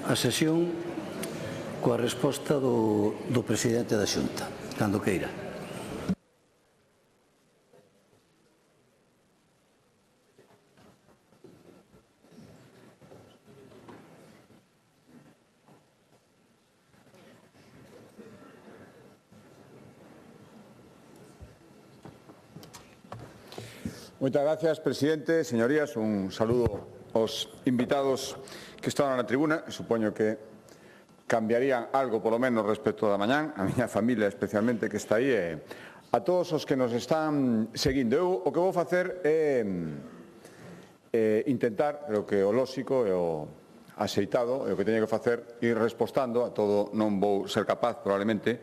a sesión coa resposta do presidente da Xunta, cando queira. Moitas gracias, presidente. Señorías, un saludo aos invitados que estaban na tribuna. Supoño que cambiarían algo, polo menos, respecto da mañán. A miña familia, especialmente, que está aí. A todos os que nos están seguindo. Eu o que vou facer é intentar, creo que o lóxico e o axeitado, e o que teño que facer, ir respostando a todo. Non vou ser capaz, probablemente,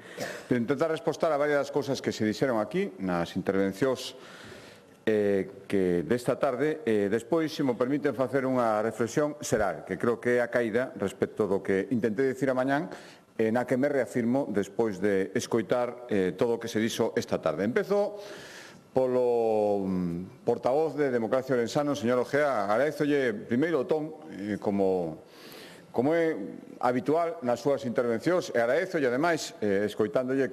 pero intentar respostar a varias das cousas que se dixeron aquí, nas intervencións que desta tarde. Despois, se me permiten facer unha reflexión xeral, que creo que é a caída respecto do que intentei dicir a mañán, na que me reafirmo despois de escoitar todo o que se dixo esta tarde. Empezo polo portavoz de Democracia Orensano, señor Ojea. Agradezolle primeiro o ton, como é habitual nas súas intervencións, e agradezolle, ademais, escoitándolle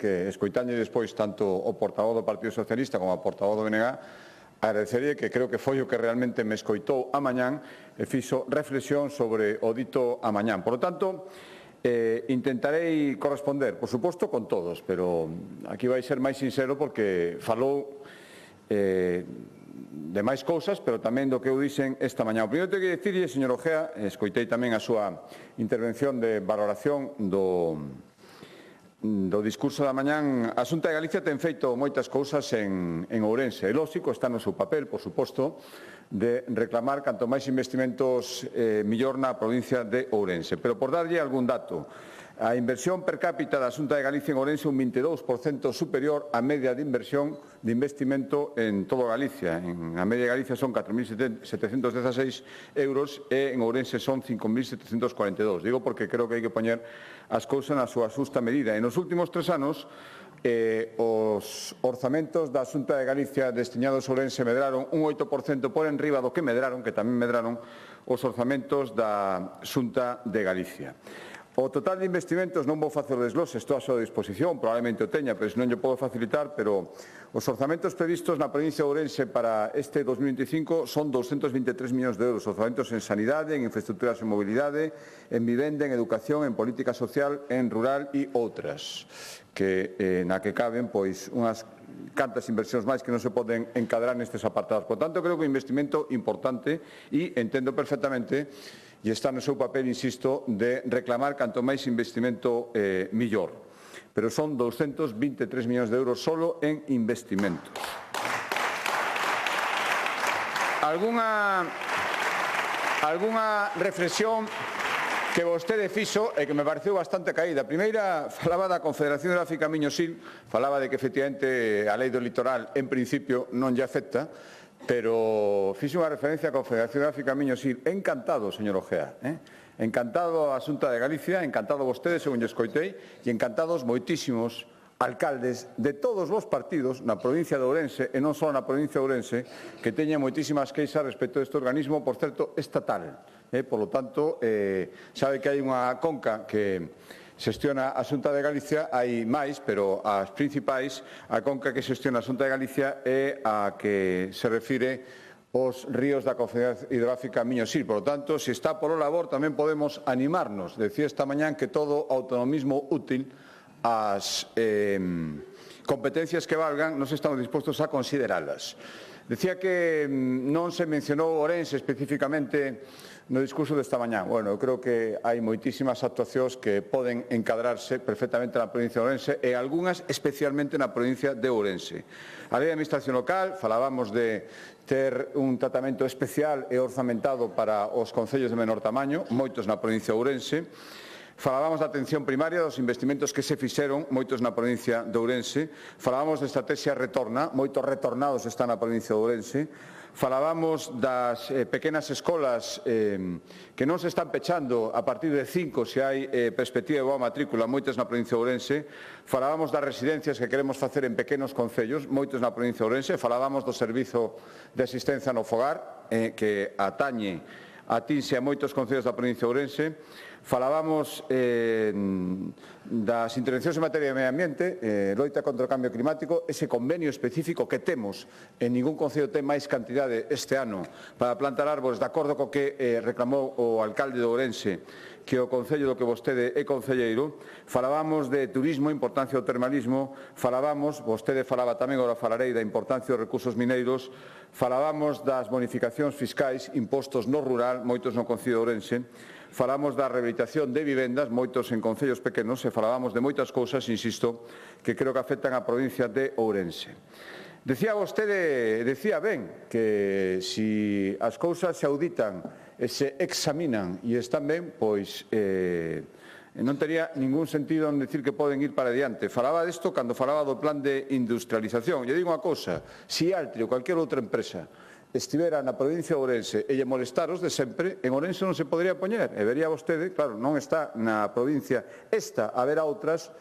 despois tanto o portavoz do Partido Socialista como o portavoz do BNG, agradecerlle que creo que foi o que realmente me escoitou a mañán e fixo reflexión sobre o dito a mañán. Por lo tanto, intentarei corresponder, por suposto, con todos, pero aquí vai ser máis sincero porque falou de máis cousas, pero tamén do que eu dixen esta mañá. O primeiro que teño que dicirlle, señor Ojea, escoitei tamén a súa intervención de valoración do discurso da mañán. A Xunta de Galicia ten feito moitas cousas en Ourense. E lóxico, está no seu papel, por suposto, de reclamar canto máis investimentos millor na provincia de Ourense. Pero por darlle algún dato, a inversión per cápita da Xunta de Galicia en Ourense é un 22% superior á media de inversión de investimento en todo Galicia. A media de Galicia son 4.716 euros e en Ourense son 5.742. Digo porque creo que hai que poñer as cousas na súa xusta medida. E nos últimos 3 anos, os orzamentos da Xunta de Galicia destinados a Ourense medraron un 8% por enriba do que medraron, que tamén medraron os orzamentos da Xunta de Galicia. O total de investimentos non vou facer o desglose, estou a súa disposición, probablemente o teña, pero se non lle podo facilitar, pero os orzamentos previstos na provincia de Ourense para este 2025 son 223 millóns de euros, orzamentos en sanidade, en infraestructuras e mobilidade, en vivenda, en educación, en política social, en rural e outras, que na que caben pois unhas cantas inversións máis que non se poden encadrar nestes apartados. Por tanto, creo que é un investimento importante e entendo perfectamente, e está no seu papel, insisto, de reclamar canto máis investimento millor. Pero son 223 millóns de euros solo en investimentos. Algunha reflexión que vostede fixo e que me pareceu bastante caída. A primeira, falaba da Confederación Hidrográfica Miño-Sil, falaba de que, efectivamente, a lei do litoral, en principio, non lle afecta, pero fixe unha referencia á Confederación Hidrográfica Miño-Sil. Encantado, señor Ojea. Encantado a Xunta de Galicia, encantado vostede, según lle escoitei, e encantados moitísimos alcaldes de todos os partidos na provincia de Ourense, e non só na provincia de Ourense, que teñen moitísimas queixas respecto a este organismo, por certo, estatal. Por lo tanto, sabe que hai unha conca que xestiona a Xunta de Galicia, hai máis, pero as principais, a conca que xestiona a Xunta de Galicia é a que se refire os ríos da Confederación Hidrográfica Miño-Sil. Por lo tanto, se está polo labor, tamén podemos animarnos. Decía esta mañán que todo autonomismo útil, as competencias que valgan, nos estamos dispostos a consideralas. Decía que non se mencionou Ourense especificamente no discurso desta mañá. Bueno, eu creo que hai moitísimas actuacións que poden encadrarse perfectamente na provincia de Ourense e algunhas especialmente na provincia de Ourense. A lei de administración local, falábamos de ter un tratamento especial e orzamentado para os concellos de menor tamaño, moitos na provincia de Ourense. Falábamos da atención primaria, dos investimentos que se fixeron, moitos na provincia de Ourense. Falábamos de estrategia retorna, moitos retornados están na provincia de Ourense. Falábamos das pequenas escolas que non se están pechando a partir de 5 se hai perspectiva de boa matrícula, moitas na provincia de Ourense. Falábamos das residencias que queremos facer en pequenos concellos, moitos na provincia de Ourense. Falábamos do servizo de asistencia no fogar, que atinxe a moitos concellos da provincia de Ourense. Falábamos das intervencións en materia de medio ambiente, loita contra o cambio climático, ese convenio específico que temos, en ningún concello ten máis cantidade este ano para plantar árbores, de acordo co que reclamou o alcalde de Ourense, que o concello do que vostede é concelleiro. Falábamos de turismo, importancia do termalismo, falábamos, vostede falaba tamén, agora falarei, da importancia dos recursos mineiros, falábamos das bonificacións fiscais, impostos no rural, moitos no concello de Ourense, falamos da rehabilitación de vivendas, moitos en concellos pequenos, e falábamos de moitas cousas, insisto, que creo que afectan a provincia de Ourense. Decía vostede, decía ben, que se as cousas se auditan e se examinan e están ben, pois non tería ningún sentido en decir que poden ir para adiante. Falaba disto cando falaba do plan de industrialización. Lle digo unha cousa, se Altri ou calquer outra empresa estivera na provincia de Ourense e lle molestaros de sempre, en Ourense non se podría poñer. E vería vostede, claro, non está na provincia esta, haberá outras,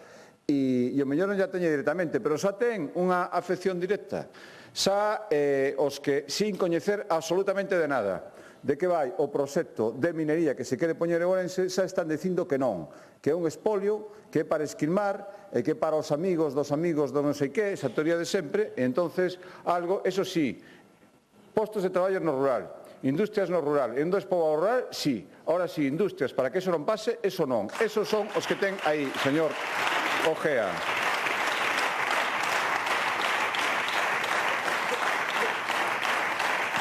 e o mellor non ya teñe directamente, pero xa ten unha afección directa. Xa os que, sin coñecer absolutamente de nada, de que vai o proxecto de minería que se quere poñer en Ourense, xa están dicindo que non, que é un espolio, que é para esquilmar, e que para os amigos do non sei que, esa teoría de sempre, e entonces algo, eso sí, postos de traballo no rural, industrias no rural, e un despoboado rural, sí. Ahora sí, industrias, para que eso non pase, eso non. Esos son os que ten aí, señor Ojea.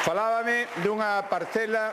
Falábame dunha parcela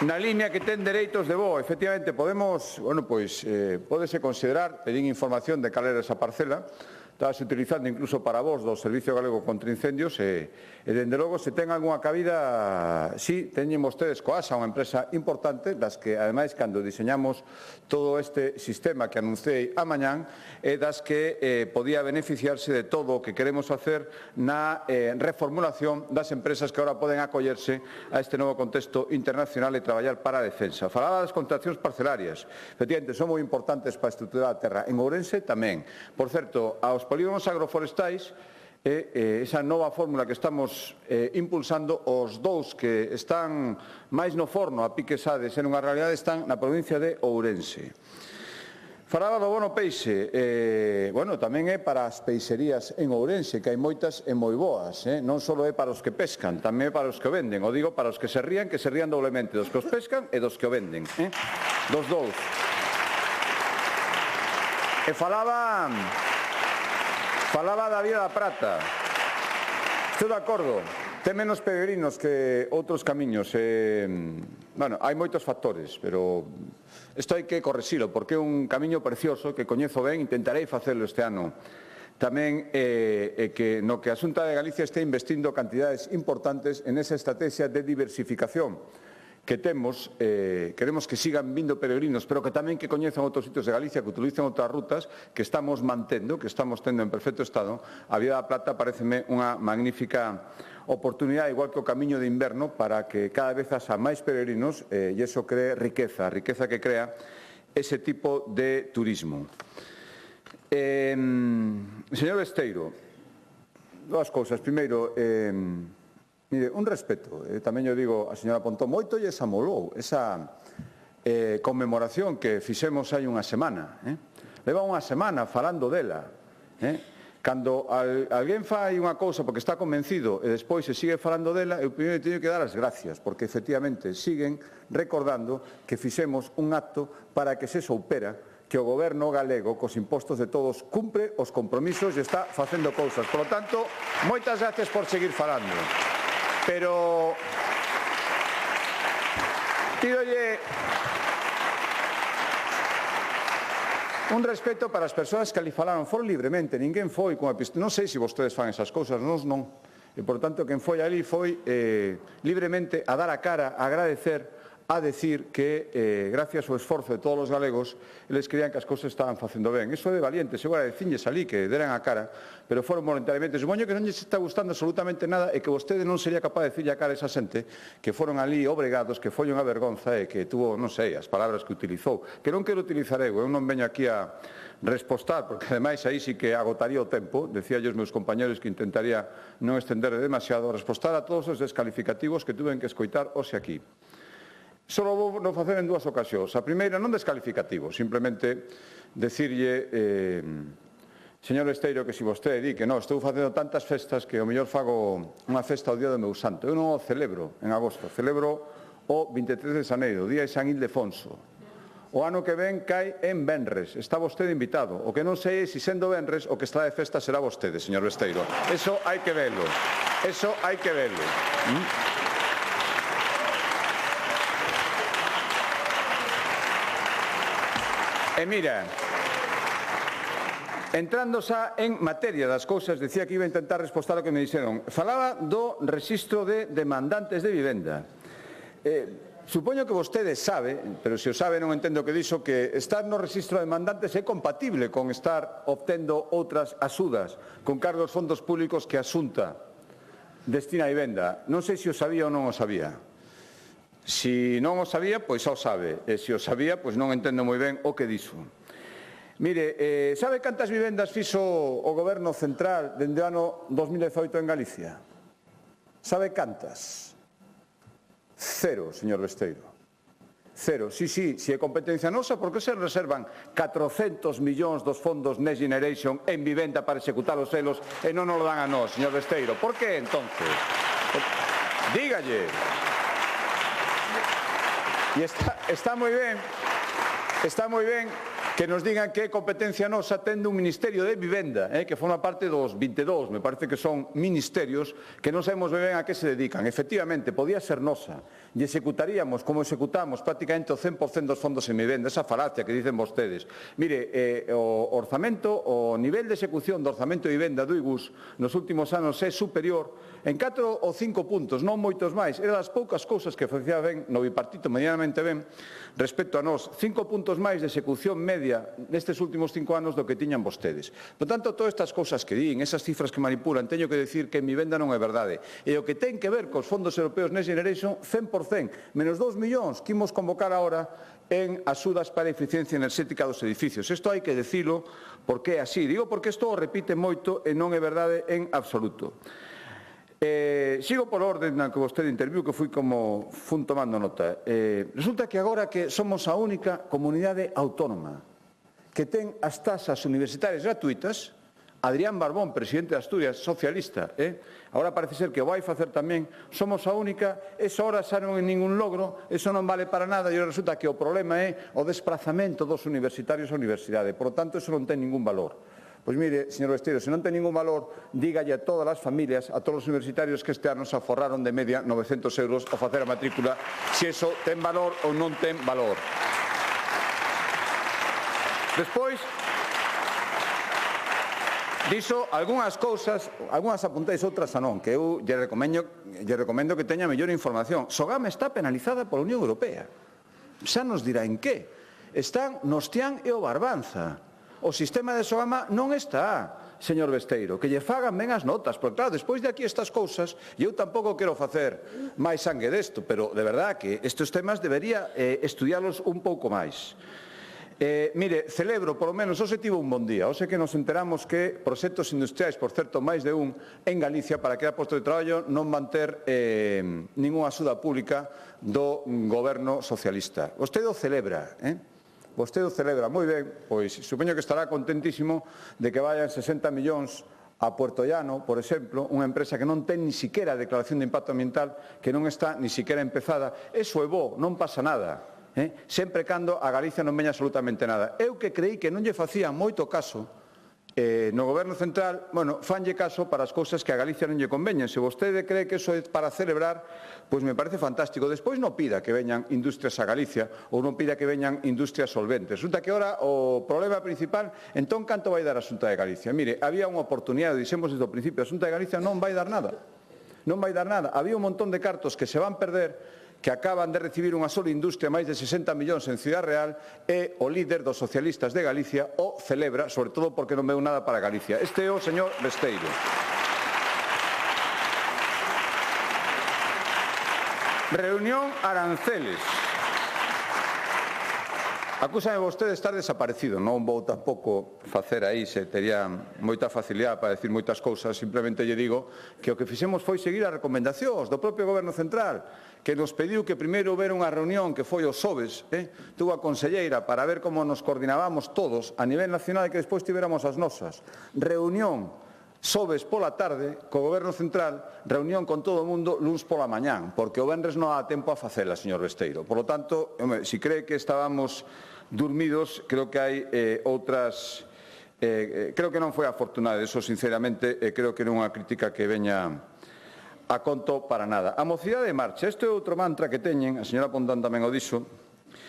na línea que ten dereitos de voo. Efectivamente, podemos, bueno, pois, pódese considerar, pedín información de cal era esa parcela, estábase utilizando incluso para vos do Servicio Galego contra Incendios e dende logo, se ten algunha cabida, sí, teñen vostedes Coasa, unha empresa importante, das que, ademais, cando diseñamos todo este sistema que anunciei a mañán, é das que podía beneficiarse de todo o que queremos facer na reformulación das empresas que agora poden acollerse a este novo contexto internacional e traballar para a defensa. Falaba das contratacións parcelarias. Efectivamente, son moi importantes para a estrutura da terra. En Ourense tamén. Por certo, aos polígonos agroforestais, esa nova fórmula que estamos impulsando, os dous que están máis no forno, a piques xa de ser unha realidade, están na provincia de Ourense. Falaba do bono peixe, bueno, tamén é para as peixerías en Ourense, que hai moitas e moi boas, non só é para os que pescan, tamén é para os que o venden, o digo para os que se rían doblemente, dos que os pescan e dos que o venden, dos dous. E falaba da Vía da Prata. Estou de acordo, ten menos peregrinos que outros camiños. Bueno, hai moitos factores, pero isto hai que correxilo, porque é un camiño precioso que coñezo ben, intentarei facelo este ano. Tamén que no que a Xunta de Galicia este investindo cantidades importantes en esa estrategia de diversificación que temos, queremos que sigan vindo peregrinos, pero que tamén que coñezan outros sitios de Galicia, que utilicen outras rutas, que estamos mantendo, que estamos tendo en perfecto estado. A Vía da Plata pareceme unha magnífica oportunidade, igual que o camiño de inverno, para que cada vez haxa máis peregrinos e iso cree riqueza, riqueza que crea ese tipo de turismo. Señor Besteiro, dúas cousas. Primeiro, mire, un respeto, tamén yo digo a señora Pontón, moito lle amolou esa conmemoración que fixemos hai unha semana. Leva unha semana falando dela. Cando alguén fai unha cousa porque está convencido e despois se sigue falando dela, eu primeiro teño que dar as gracias, porque efectivamente siguen recordando que fixemos un acto para que se soupera que o goberno galego, cos impostos de todos, cumpre os compromisos e está facendo cousas. Por lo tanto, moitas gracias por seguir falando. Pero pídolle un respeto para as persoas que ali falaron. Foron libremente, ninguén foi con a pistola. Non sei se vostedes fan esas cousas, nós non. E, por tanto, quen foi ali foi libremente a dar a cara, a agradecer, a decir que, gracias ao esforzo de todos os galegos, eles creían que as cousas estaban facendo ben. Iso é de valiente, segura de cinlles ali, que deran a cara, pero foron voluntariamente. Supoño que non lles está gustando absolutamente nada e que vostede non sería capaz de decirle a cara a esa xente que foron ali obrigados, que foi unha vergonza e que tuvo, non sei, as palabras que utilizou, que non quero utilizar eu non veño aquí a respostar, porque ademais aí sí que agotaría o tempo, decía os meus compañeros que intentaría non estender demasiado, respostar a todos os descalificativos que tuven que escoitar hoxe aquí. Só vou non facer en dúas ocasións. A primeira, non descalificativo, simplemente decirlle, señor Besteiro, que se vostede di que non, estou facendo tantas festas que o mellor fago unha festa ao día do meu santo. Eu non o celebro en agosto, celebro o 23 de xaneiro, día de San Ildefonso. O ano que ven cae en venres, está vostede invitado. O que non sei é se sendo venres o que está de festa será vostede, señor Besteiro. Eso hai que velo, eso hai que velo. E mira, entrando xa en materia das cousas, decía que iba a intentar respostar ao que me dixeron. Falaba do rexistro de demandantes de vivenda. Supoño que vostede sabe, pero se o sabe non entendo que dixo, que estar no rexistro de demandantes é compatible con estar obtendo outras axudas con cargos fondos públicos que a Xunta destina a vivenda. Non sei se o sabía ou non o sabía. Se non o sabía, pois xa o sabe. E se o sabía, pois non entendo moi ben o que dixo. Mire, sabe cantas vivendas fixo o Goberno Central dende o ano 2018 en Galicia? Sabe cantas? 0, señor Besteiro. 0. Si é competencia nosa, por que se reservan 400 millóns dos fondos Next Generation en vivenda para executar os celos e non nos lo dan a nós, señor Besteiro? Por que, entonces? Dígalle. E está moi ben que nos digan que é competencia nosa tendo un Ministerio de Vivenda, que forma parte dos 22, me parece que son ministerios que non sabemos ben a que se dedican. Efectivamente, podía ser nosa e executaríamos como executamos prácticamente o 100% dos fondos en vivenda, esa falacia que dicen vostedes. Mire, o orzamento, o nivel de execución do orzamento de vivenda do IGUS nos últimos anos é superior en 4 ou 5 puntos, non moitos máis. Era das poucas cousas que facía ben no bipartito medianamente ben respecto a nós. 5 puntos máis de execución media nestes últimos 5 anos do que tiñan vostedes. Por tanto, todas estas cousas que din, esas cifras que manipulan, teño que decir que en vivenda non é verdade. E o que ten que ver cos fondos europeos Next Generation, 100%, menos 2 millóns que imos convocar agora en axudas para a eficiencia enerxética dos edificios. Isto hai que dicilo porque é así. Digo porque isto o repite moito e non é verdade en absoluto. Sigo por orden na que vostede interviu, que fui tomando nota. Resulta que agora que somos a única comunidade autónoma que ten as tasas universitarias gratuitas, Adrián Barbón, presidente de Asturias, socialista, agora parece ser que o vai facer tamén, somos a única, eso ahora xa non é ningún logro, eso non vale para nada, e resulta que o problema é o desplazamento dos universitarios á universidade, por lo tanto, eso non ten ningún valor. Pois mire, señor Besteiro, se non ten ningún valor, dígalle a todas as familias, a todos os universitarios que este ano se aforraron de media 900 euros ao facer a matrícula, se iso ten valor ou non ten valor. Despois, dixo algunhas cousas, algunhas apuntáis, outras a non, que eu lle recomendo que teña mellor información. Sogama está penalizada pola Unión Europea. Xa nos dirá en que. Están no Ostián e o Barbanza. O sistema de Sogama non está, señor Besteiro, que lle fagan ben as notas, porque claro, despois de aquí estas cousas, eu tampouco quero facer máis sangue desto, pero de verdad que estes temas debería estudialos un pouco máis. Mire, celebro, polo menos, hoxe tivo un bon día. Hoxe que nos enteramos que proxectos industriais, por certo, máis de un, en Galicia, para crear postos de traballo, non van ter ningunha axuda pública do goberno socialista. Vostede o celebra, Vostede o celebra moi ben, pois supoño que estará contentísimo de que vayan 60 millóns a Puerto Llano, por exemplo, unha empresa que non ten ni siquiera declaración de impacto ambiental, que non está ni siquiera empezada. Eso é bo, non pasa nada. Sempre cando a Galicia non veña absolutamente nada. Eu que creí que non lle facía moito caso no Goberno Central, fanlle caso para as cousas que a Galicia non lle conveñen. Se vostede cree que eso é para celebrar, pois me parece fantástico. Despois non pida que veñan industrias a Galicia ou non pida que veñan industrias solventes. Resulta que ahora o problema principal, entón, canto vai dar a Xunta de Galicia? Mire, había unha oportunidade, dixemos desde o principio, a Xunta de Galicia non vai dar nada. Non vai dar nada. Había un montón de cartos que se van perder, que acaban de recibir unha sola industria máis de 60 millóns en Ciudad Real, e o líder dos socialistas de Galicia o celebra, sobre todo porque non veu nada para Galicia. Este é o señor Besteiro. Reunión aranceles. Acúsame vostede de estar desaparecido. Non vou tampouco facer aí, se tería moita facilidade para decir moitas cousas. Simplemente lle digo que o que fixemos foi seguir as recomendacións do propio Goberno Central, que nos pediu que primeiro houbera unha reunión que foi os xoves, tuvo a conselleira para ver como nos coordinábamos todos a nivel nacional e que despois tiveramos as nosas. Reunión xoves pola tarde, co Goberno Central, reunión con todo o mundo luns pola mañán, porque o venres non dá tempo a facela, señor Besteiro. Por lo tanto, se cree que estábamos dormidos, creo que hai outras... creo que non foi afortunado, eso sinceramente, creo que non é unha crítica que veña a conto para nada. A mocidade de marcha, isto é outro mantra que teñen, a señora Pontón tamén o dixo,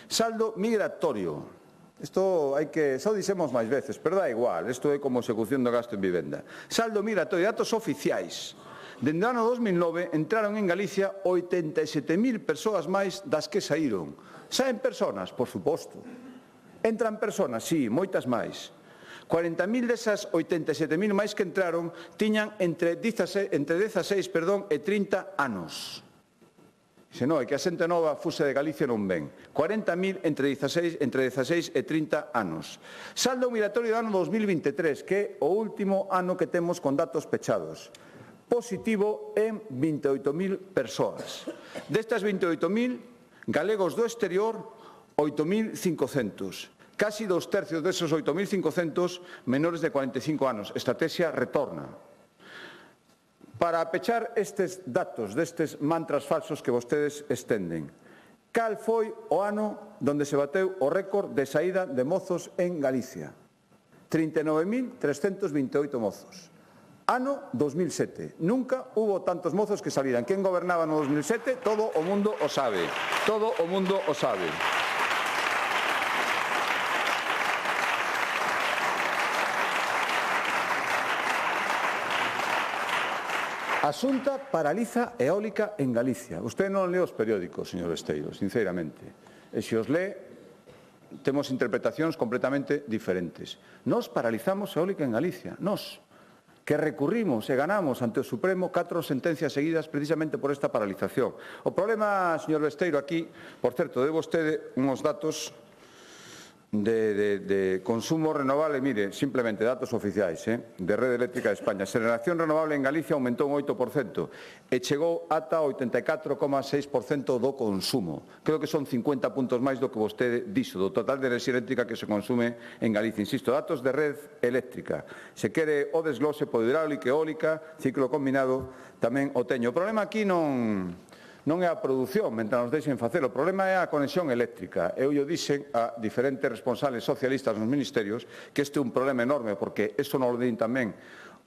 saldo migratorio. Isto hai que, xa o dixemos máis veces, pero dá igual, isto é como execución do gasto en vivenda. Saldo migratorio, datos oficiais. Dende o ano 2009 entraron en Galicia 87.000 persoas máis das que saíron. Saen personas? Por suposto. Entran personas? Sí, moitas máis. 40.000 desas 87.000 máis que entraron tiñan entre 16 e 30 anos. Se non, é que a xente nova fuse de Galicia non ven. 40.000 entre 16 e 30 anos. Saldo migratorio do ano 2023, que é o último ano que temos con datos pechados. Positivo en 28.000 persoas. Destas 28.000, galegos do exterior, 8.500. Casi 2/3 desos 8.500 menores de 45 anos. Estrategia retorna. Para pechar estes datos, destes mantras falsos que vostedes estenden, cal foi o ano donde se bateu o récord de saída de mozos en Galicia? 39.328 mozos. Ano 2007. Nunca hubo tantos mozos que saliran. Quen gobernaba no 2007? Todo o mundo o sabe. Todo o mundo o sabe. A Xunta paraliza eólica en Galicia. Usted non lee os periódicos, señor Besteiro, sinceramente. E se os lee, temos interpretacións completamente diferentes. Nos paralizamos eólica en Galicia. Nos, que recurrimos e ganamos ante o Supremo 4 sentencias seguidas precisamente por esta paralización. O problema, señor Besteiro, aquí, por certo, de vostede unhos datos de consumo renovable, mire, simplemente datos oficiais de Rede Eléctrica de España. A xeración renovable en Galicia aumentou un 8% e chegou ata 84,6% do consumo. Creo que son 50 puntos máis do que vostede dixo, do total de enerxía eléctrica que se consume en Galicia. Insisto, datos de Red Eléctrica. Se quere o desglose por hidráulica e eólica, ciclo combinado, tamén o teño. O problema aquí non é a produción, mentre nos deixen facelo. O problema é a conexión eléctrica. Eu lle dixen a diferentes responsables socialistas nos ministerios que este é un problema enorme, porque isto non o din tamén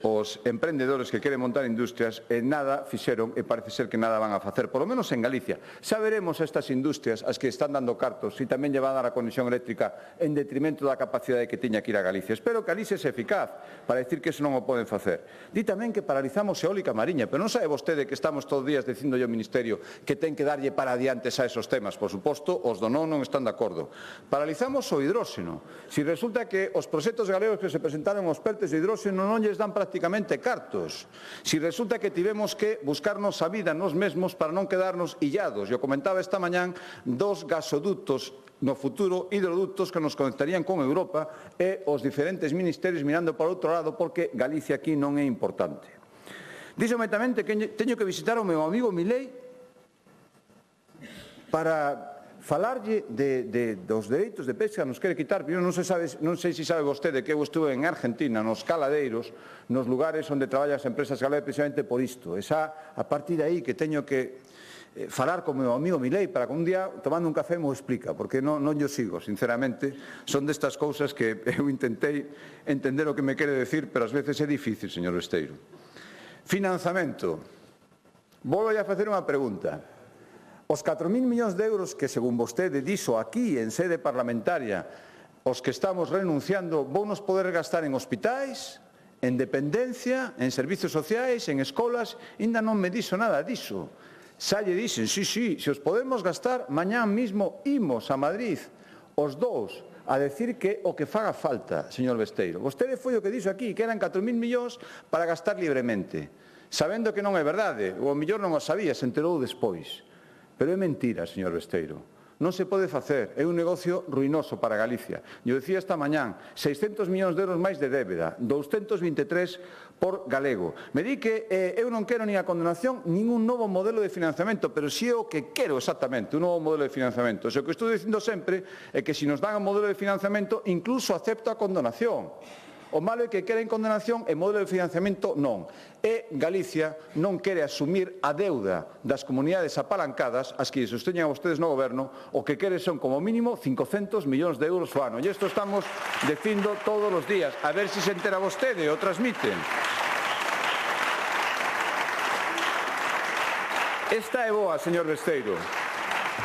os emprendedores que queren montar industrias e nada fixeron e parece ser que nada van a facer, por lo menos en Galicia. Xa veremos estas industrias as que están dando cartos e tamén lle van a dar a conexión eléctrica en detrimento da capacidade que tiña que ir a Galicia. Espero que Galicia se eficaz para decir que eso non o poden facer. Di tamén que paralizamos eólica mariña, pero non sabe vostede que estamos todos os días dicindo ao Ministerio que ten que darlle para adiantes a esos temas. Por suposto, os do non están de acordo. Paralizamos o hidróxeno. Si resulta que os proxectos galegos que se presentaron aos PERTES de hidróxeno non lles dan prácticamente cartos. Si resulta que tivemos que buscarnos a vida nos mesmos para non quedarnos illados. Eu comentaba esta mañán 2 gasoductos no futuro, hidroductos que nos conectarían con Europa e os diferentes ministerios mirando para outro lado porque Galicia aquí non é importante. Díxome tamén que teño que visitar o meu amigo Milei para falarlle dos dereitos de pesca nos quere quitar. Eu non sei se sabe vostede que eu estuve en Argentina, nos caladeiros, nos lugares onde traballan as empresas galegas precisamente por isto. E xa, a partir de aí que teño que falar con meu amigo Milei para que un día, tomando un café, me o explica, porque non yo sigo, sinceramente. Son destas cousas que eu intentei entender o que me quere decir, pero ás veces é difícil, señor Besteiro. Financiamento. Vou a facer unha pregunta. Os 4.000 millóns de euros que, según vostede dixo aquí, en sede parlamentaria, os que estamos renunciando, vounos poder gastar en hospitais, en dependencia, en servicios sociais, en escolas, ainda non me dixo nada diso. Xa lle dixen, sí, se os podemos gastar, mañán mismo imos a Madrid, os dous, a decir que o que faga falta, señor Besteiro. Vostede foi o que dixo aquí, que eran 4.000 millóns para gastar libremente, sabendo que non é verdade, ou o mellor non o sabía, se enterou despois. Pero é mentira, señor Besteiro. Non se pode facer, é un negocio ruinoso para Galicia. Eu dicía esta mañán, 600 millóns de euros máis de débeda, 223 por galego. Me di que eu non quero nin a condenación nin un novo modelo de financiamento, pero si é o que quero exactamente, un novo modelo de financiamento. O que estou dicindo sempre é que se nos dan un modelo de financiamento, incluso acepto a condonación. O malo é que queren condenación e modelo de financiamento non. E Galicia non quere asumir a deuda das comunidades apalancadas, as que sosteñen a vostedes no goberno, o que quere son como mínimo 500 millóns de euros ao ano. E isto estamos dicindo todos os días. A ver se entera vostede o transmiten. Esta é boa, señor Besteiro.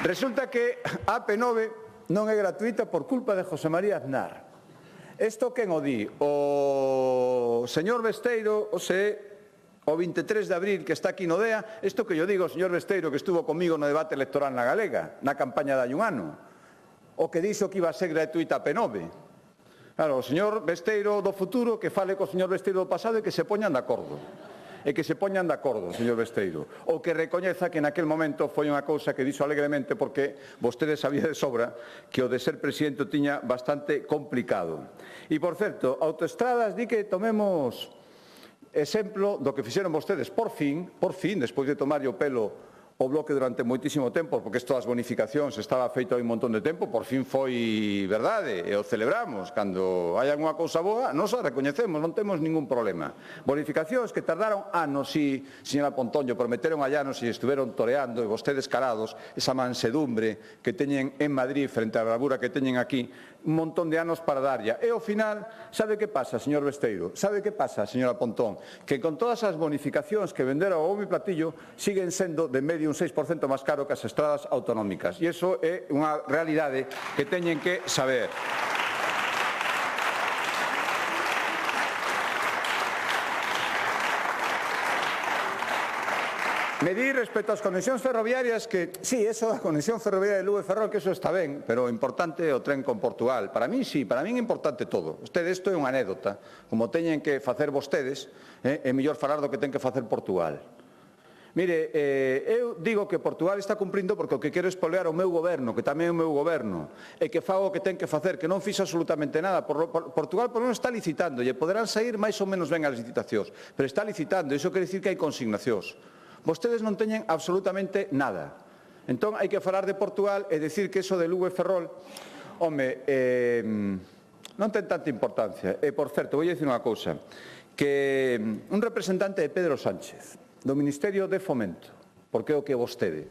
Resulta que a AP9 non é gratuita por culpa de José María Aznar. Isto quen o di? O señor Besteiro, o 23 de abril que está aquí no DEA, isto que yo digo, o señor Besteiro que estuvo comigo no debate electoral na Galega, na campaña de hai un ano, o que dixo que iba a ser gratuita a P9. Claro, o señor Besteiro do futuro que fale co señor Besteiro do pasado e que se poñan de acordo. Señor Besteiro, ou que recoñeza que naquel momento foi unha cousa que dixo alegremente porque vostede sabía de sobra que o de ser presidente o tiña bastante complicado. E, por certo, autoestradas, di que tomemos exemplo do que fixeron vostedes por fin, despois de tomarlle o pelo o Bloque durante moitísimo tempo, porque isto das bonificacións estaba feito hai un montón de tempo, por fin foi verdade, e o celebramos. Cando hai alguna cousa boa, nos a recoñecemos, non temos ningún problema. Bonificacións que tardaron anos, e, señora Pontoño, prometeron hai anos e estuveron toreando, e vostedes calados, esa mansedumbre que teñen en Madrid frente á bravura que teñen aquí, un montón de anos para darlla. E ao final, sabe que pasa, señor Besteiro? Sabe que pasa, señora Pontón? Que con todas as bonificacións que venderon ao bombo e platillo, siguen sendo de medio un 6% máis caro que as estradas autonómicas. E iso é unha realidade que teñen que saber. Me di respecto ás conexións ferroviarias que, sí, eso, a conexión ferroviaria de Lugo e Ferrol, que eso está ben, pero o importante é o tren con Portugal. Para mí, sí, para mí é importante todo. Isto é unha anécdota. Como teñen que facer vostedes, é mellor falar do que ten que facer Portugal. Mire, eu digo que Portugal está cumprindo porque o que quero é espolear o meu goberno, que tamén é o meu goberno, e que faga o que ten que facer, que non fixo absolutamente nada. Portugal por non está licitando, e poderán sair máis ou menos ben as licitacións, pero está licitando, e iso quere dicir que hai consignacións. Vostedes non teñen absolutamente nada. Entón, hai que falar de Portugal e decir que eso de Lugo e Ferrol, home, non ten tanta importancia. E, por certo, vou dicir unha cousa, que un representante de Pedro Sánchez, do Ministerio de Fomento, porque é o que vostede,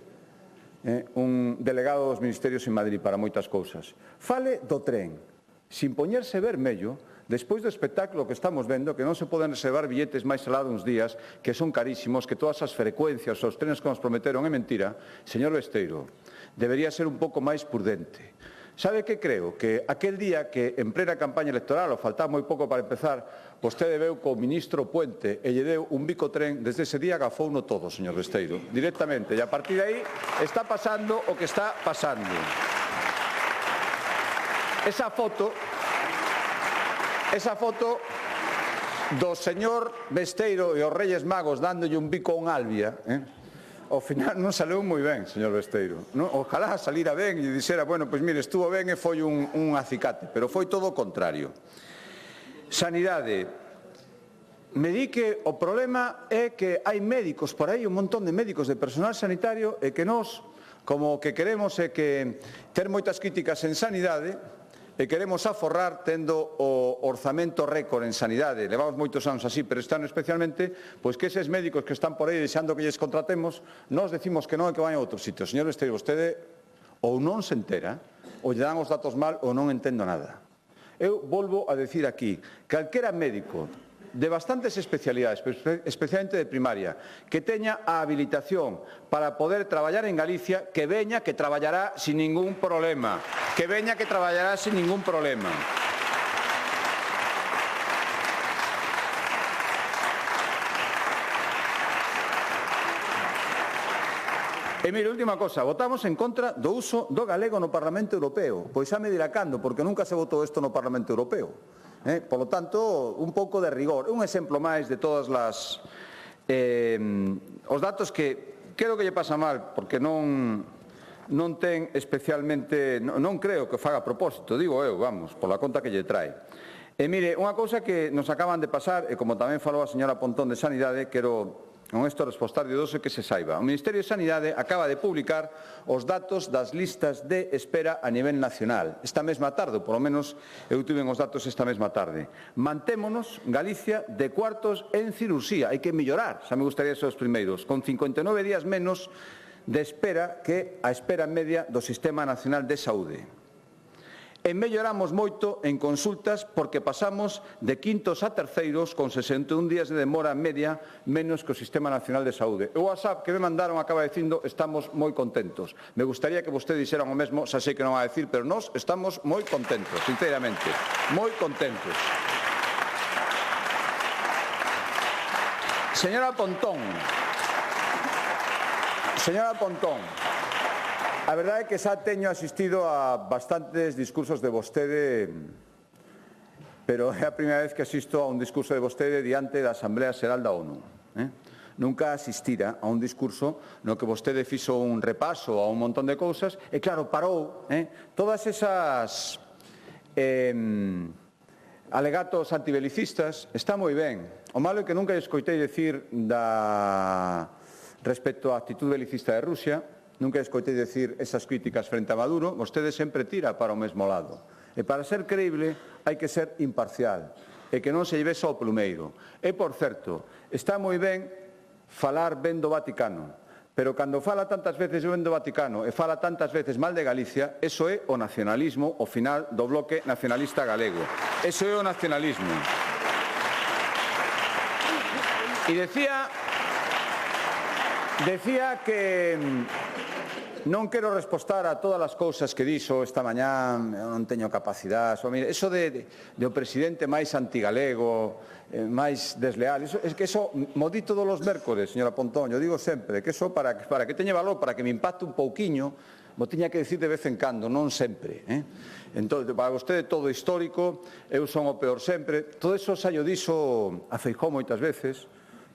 un delegado dos ministerios en Madrid para moitas cousas, fale do tren, sin poñerse vermello, despois do espectáculo que estamos vendo, que non se poden reservar billetes máis alá duns días, que son carísimos, que todas as frecuencias, os trenes que nos prometeron é mentira, señor Besteiro, debería ser un pouco máis prudente. Sabe que creo? Que aquel día que en plena campaña electoral, o faltaba moi pouco para empezar, vostede veu co ministro Puente e lle deu un bico tren, desde ese día agafouno todo, señor Besteiro, directamente, e a partir de aí está pasando o que está pasando. Esa foto do señor Besteiro e os Reyes Magos dándolle un bico a un Albia, ao final non saleu moi ben, señor Besteiro. Ojalá salira ben e dixera, bueno, pois mire, estuvo ben e foi un acicate, pero foi todo o contrario. Sanidade. Me di que o problema é que hai médicos por aí, un montón de médicos de personal sanitario, e que nós, como que queremos é que ter moitas críticas en sanidade, e queremos aforrar tendo o orzamento récord en sanidade. Levamos moitos anos así, pero este ano especialmente, pois que eses médicos que están por aí deixando que lles contratemos, nós decimos que non é que vayan a outro sitio. Señor Besteiro, vostede ou non se entera, ou lle dan os datos mal, ou non entendo nada. Eu volvo a decir aquí, calquera médico de bastantes especialidades, especialmente de primaria, que teña a habilitación para poder traballar en Galicia, que veña, que traballará sin ningún problema. Que veña, que traballará sin ningún problema. E mire, última cosa, votamos en contra do uso do galego no Parlamento Europeo. Pois xa me dirá cando, porque nunca se votou isto no Parlamento Europeo. Por lo tanto, un pouco de rigor. Un exemplo máis de todas os datos que creo que lle pasa mal, porque non non ten especialmente, non creo que faga a propósito, digo eu, vamos, pola conta que lle trae. E mire, unha cousa que nos acaban de pasar, e como tamén falou a señora Pontón de Sanidade, quero con isto respostarlle doce que se saiba. O Ministerio de Sanidade acaba de publicar os datos das listas de espera a nivel nacional. Esta mesma tarde, ou polo menos eu tuve os datos esta mesma tarde. Mantémonos, Galicia, de cuartos en cirurxía. Hai que mellorar, xa me gustaría ser os primeiros, con 59 días menos de espera que a espera media do Sistema Nacional de Saúde. E melloramos moito en consultas porque pasamos de quintos a terceiros con 61 días de demora media menos que o Sistema Nacional de Saúde. O WhatsApp que me mandaron acaba dicindo estamos moi contentos. Me gustaría que vostede dixeran o mesmo, xa sei que non va a decir, pero nós estamos moi contentos, sinceramente, moi contentos. Señora Pontón, a verdade é que xa teño asistido a bastantes discursos de vostede, pero é a primeira vez que asisto a un discurso de vostede diante da Asamblea Xeral da ONU. Nunca asistira a un discurso no que vostede fixo un repaso a un montón de cousas e, claro, parou todas esas alegatos antibelicistas. Está moi ben. O malo é que nunca escoitei decir respecto á actitud belicista de Rusia. Nunca escoitei decir esas críticas frente a Maduro, vostede sempre tira para o mesmo lado. E para ser creíble hai que ser imparcial e que non se lleve só o plumeiro. E, por certo, está moi ben falar ben do Vaticano, pero cando fala tantas veces ben do Vaticano e fala tantas veces mal de Galicia, eso é o nacionalismo, o final do bloque nacionalista galego. Eso é o nacionalismo. E decía que non quero respostar a todas as cousas que dixo esta mañá, eu non teño capacidade. Eso de o presidente máis antigalego, máis desleal, é que eso mo di todos os mércores, señora Pontón, eu digo sempre, que eso para que teña valor, para que me impacte un pouquiño, mo tiña que decir de vez en cando, non sempre. Entón, para vostede todo histórico, eu son o peor sempre, todo eso xa yo dixo a Feijóo moitas veces,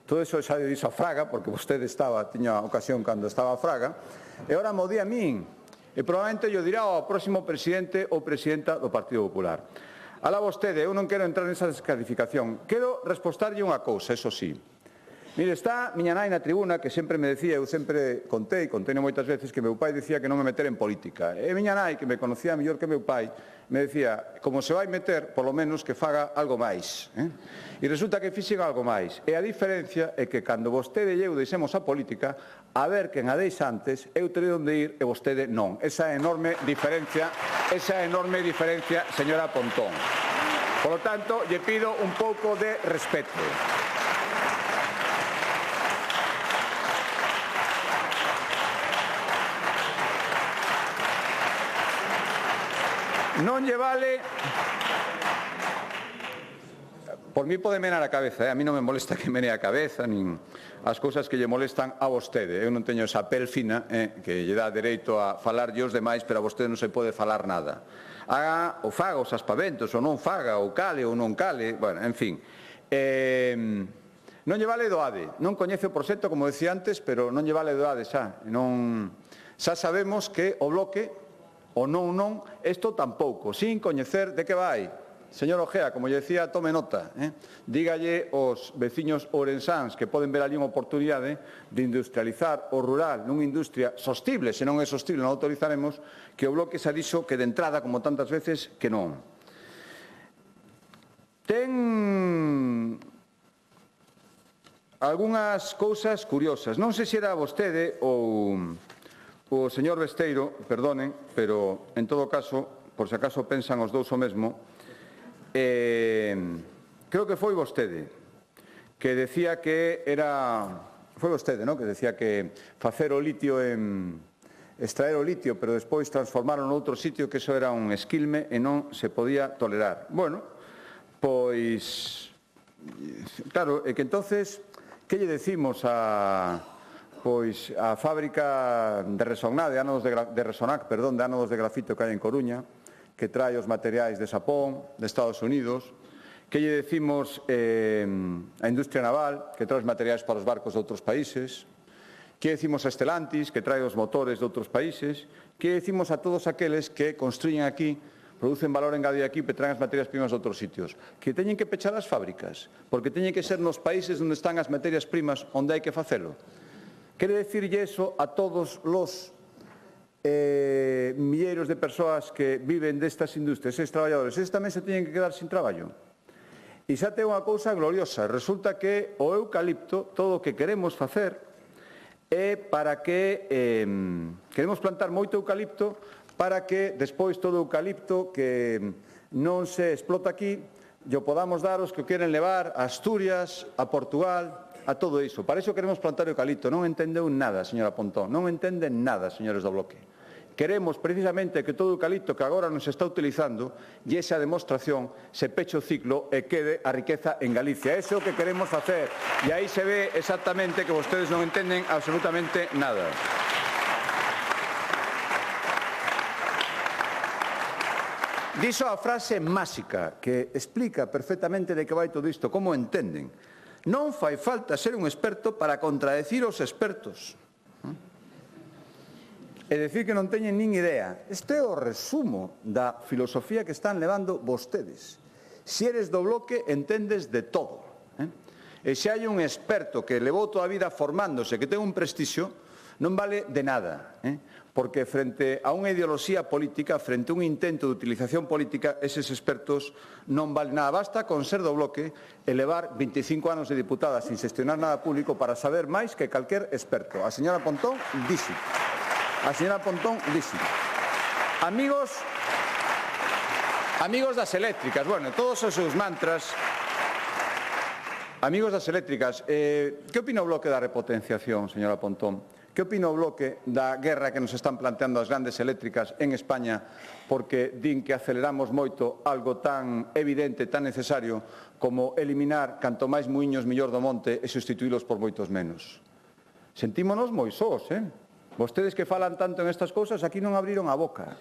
todo eso xa yo dixo a Fraga, porque vostede tiña ocasión cando estaba a Fraga, e ora mo di a min, e probablemente yo dirá ao próximo presidente ou presidenta do Partido Popular. Alá vostede, eu non quero entrar nesa descalificación. Quero respostarlle unha cousa, eso sí. Mire, está miña nai na tribuna que sempre me decía, eu sempre contei moitas veces que meu pai decía que non me meter en política. E miña nai, que me conocía mellor que meu pai, me decía, como se vai meter, polo menos que faga algo máis. E resulta que fixen algo máis. E a diferencia é que cando vostede e eu deixemos a política, a ver quen a deixa antes, eu terei onde ir e vostede non. Esa é a enorme diferencia, señora Pontón. Por lo tanto, lle pido un pouco de respeto. Non lle vale. Por mí pode menar a cabeza, a mí non me molesta que mene a cabeza, nin as cousas que lle molestan a vostede. Eu non teño esa pel fina que lle dá dereito a falar aos demais, pero a vostede non se pode falar nada. Haga ou faga os aspaventos, ou non faga, ou cale ou non cale, bueno, en fin. Non lle vale do ADE, non coñece o proxecto, como decía antes, pero non lle vale do ADE xa. Xa sabemos que o bloque o non, isto tampouco, sin coñecer de que vai. Señor Ojea, como lle decía, tome nota, dígalle aos veciños ourensáns que poden ver ali unha oportunidade de industrializar o rural nunha industria sostible, se non é sostible non autorizaremos, que o bloque xa dixo que de entrada, como tantas veces, que non. Ten algunhas cousas curiosas. Non sei se era vostede ou o señor Besteiro, perdonen, pero en todo caso, por se acaso pensan os dous o mesmo, creo que foi vostede que decía que era... Foi vostede, non? Que decía que facer o litio extraer o litio, pero despois transformarlo noutro sitio, que eso era un esquilme e non se podía tolerar. Bueno, pois... Claro, é que entonces, que lle decimos a fábrica de Resonac, de ánodos de grafito que hai en Coruña, que trae os materiais de Xapón, de Estados Unidos, que lle decimos a industria naval, que trae os materiais para os barcos de outros países, Que decimos a Stellantis, que trae os motores de outros países? Que decimos a todos aqueles que construyen aquí, producen valor engadido aquí e traen as materias primas de outros sitios? Que teñen que pechar as fábricas, porque teñen que ser nos países onde están as materias primas onde hai que facelo. Quere decirlle eso a todos os milleiros de persoas que viven destas industrias, estes traballadores. Estes tamén se teñen que quedar sin traballo. E xa ten unha cousa gloriosa. Resulta que o eucalipto, todo o que queremos facer, é para que queremos plantar moito eucalipto para que despois todo o eucalipto que non se explota aquí yo podamos dar os que o queren levar a Asturias, a Portugal, a todo iso. Para iso queremos plantar eucalipto. Non entendeu nada, señora Pontón, non entenden nada, señores do Bloque. Queremos precisamente que todo o eucalipto que agora non se está utilizando e esa demostración se peche o ciclo e quede a riqueza en Galicia. Ese é o que queremos facer. E aí se ve exactamente que vostedes non entenden absolutamente nada. Dixo a frase máxica que explica perfectamente de que vai todo isto, como entenden. Non fai falta ser un experto para contradecir os expertos. É dicir que non teñen nin idea. Este é o resumo da filosofía que están levando vostedes. Se eres do Bloque, entendes de todo. E se hai un experto que levou toda a vida formándose, que ten un prestixio, non vale de nada. Porque frente a unha ideoloxía política, frente a un intento de utilización política, eses expertos non valen nada. Basta con ser do Bloque e levar 25 anos de diputada sin xestionar nada público para saber máis que calquer experto. A señora Pontón dixe. A señora Pontón dixe. Amigos das eléctricas, bueno, todos os seus mantras. Amigos das eléctricas, que opina o Bloque da repotenciación, señora Pontón? Que opina o Bloque da guerra que nos están planteando as grandes eléctricas en España porque din que aceleramos moito algo tan evidente, tan necesario como eliminar canto máis muiños mellor do monte e sustituílos por moitos menos? Sentímonos moi sós, Vostedes que falan tanto en estas cousas, aquí non abriron a boca.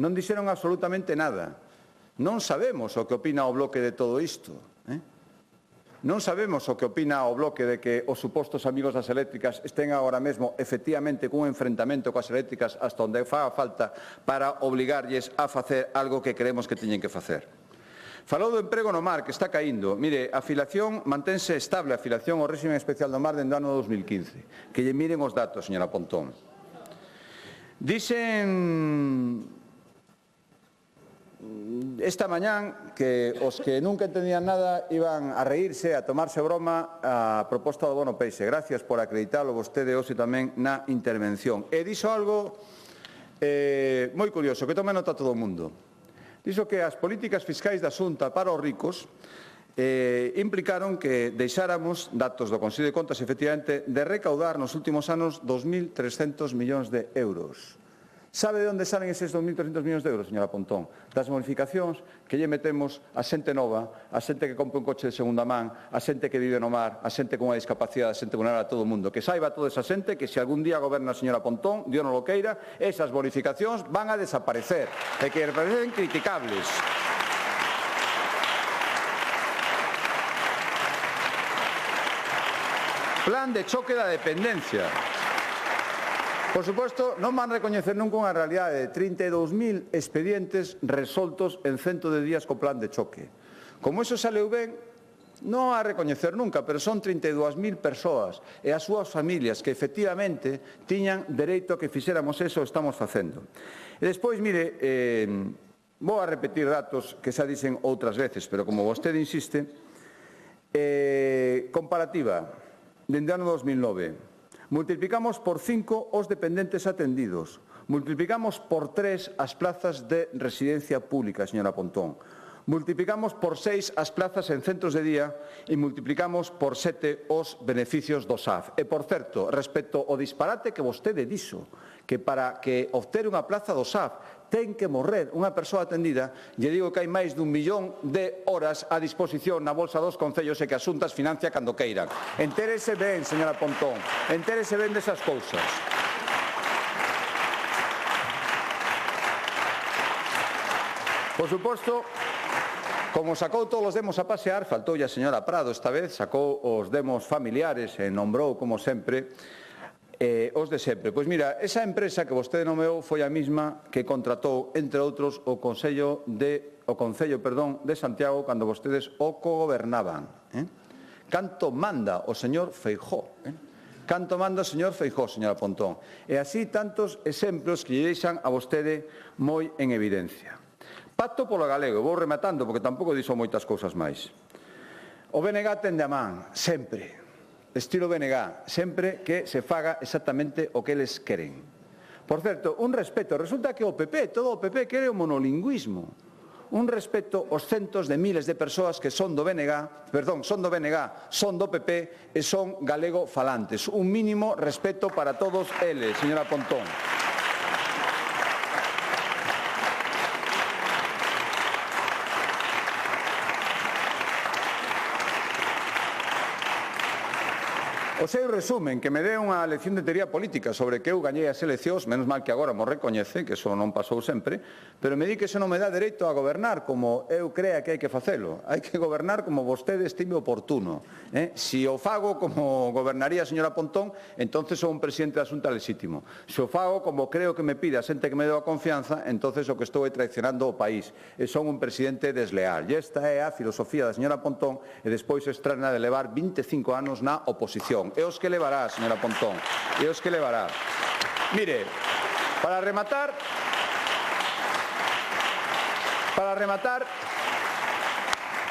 Non dixeron absolutamente nada. Non sabemos o que opina o Bloque de todo isto. Non sabemos o que opina o Bloque de que os supostos amigos das eléctricas estén agora mesmo efectivamente cun enfrentamento coas eléctricas hasta onde faga falta para obligarlles a facer algo que creemos que teñen que facer. Falou do emprego no mar, que está caíndo. Mire, a afiliación mantense estable, a afiliación ao réxime especial do mar dende o ano 2015. Que lle miren os datos, señora Pontón. Dixen esta mañán que os que nunca entendían nada iban a reírse, a tomarse broma a proposta do bono peixe. Gracias por acreditalo vostede hoxe tamén na intervención. E dixo algo moi curioso, que tome nota todo o mundo. Dixo que as políticas fiscais da Xunta para os ricos implicaron que deixáramos, datos do Consello de Contas, efectivamente, de recaudar nos últimos anos 2.300 millóns de euros. Sabe de onde salen eses 2.300 millóns de euros, señora Pontón? Das modificacións que lle metemos a xente nova, a xente que compra un coche de segunda man, a xente que vive no mar, a xente con unha discapacidade, a xente vulnerable a todo o mundo. Que saiba toda esa xente que se algún día goberna a señora Pontón, Dios non lo queira, esas bonificacións van a desaparecer, e que parecen criticables. Plan de choque da dependencia. Por suposto, non van recoñecer nunca unha realidade de 32.000 expedientes resoltos en 100 de días co plan de choque. Como iso saleu ben, non a recoñecer nunca, pero son 32.000 persoas e as súas familias que efectivamente tiñan dereito a que fixéramos eso o estamos facendo. E despois, mire, vou a repetir datos que xa dixen outras veces, pero como vostede insiste, comparativa, dende o ano 2009, multiplicamos por 5 os dependentes atendidos. Multiplicamos por 3 as plazas de residencia pública, señora Pontón. Multiplicamos por 6 as plazas en centros de día e multiplicamos por 7 os beneficios do SAF. E, por certo, respecto ao disparate que vostede dixo, que para que obter unha plaza do SAF ten que morrer unha persoa atendida, lle digo que hai máis dun millón de horas a disposición na bolsa dos concellos e que a Xunta as financia cando queiran. Entérese ben, señora Pontón, entérese ben desas cousas. Por suposto, como sacou todos os demos a pasear, faltoulle a señora Prado esta vez, sacou os demos familiares e nombrou, como sempre, os de sempre. Pois mira, esa empresa que vostede nomeou foi a mesma que contratou, entre outros, o Concello de Santiago cando vostedes o cogobernaban. Canto manda o señor Feijóo. Canto manda o señor Feijóo, señora Pontón. E así tantos exemplos que lle deixan a vostede moi en evidencia. Pacto polo galego, vou rematando porque tampouco dixo moitas cousas máis. O BNG tende a man, sempre, estilo BNG, sempre que se faga exactamente o que eles queren. Por certo, un respeto, resulta que o PP, todo o PP quere o monolingüismo. Un respeto aos centos de miles de persoas que son do BNG, son do PP e son galego falantes. Un mínimo respeto para todos eles, señora Pontón. O seu resumen, que me dé unha lección de teoría política sobre que eu gañei as eleccións, menos mal que agora mo recoñece, que eso non pasou sempre, pero me di que eso non me dá dereito a gobernar como eu crea que hai que facelo. Hai que gobernar como vostede estime oportuno. Si o fago como gobernaría a señora Pontón, entonces sou un presidente da Xunta legítimo. Se o fago como creo que me pide a xente que me deu a confianza, entonces o que estou é traicionando o país. E son un presidente desleal. E esta é a filosofía da señora Pontón e despois estrena de levar 25 anos na oposición. E os que levará, señora Pontón, e os que levará. Mire, para rematar,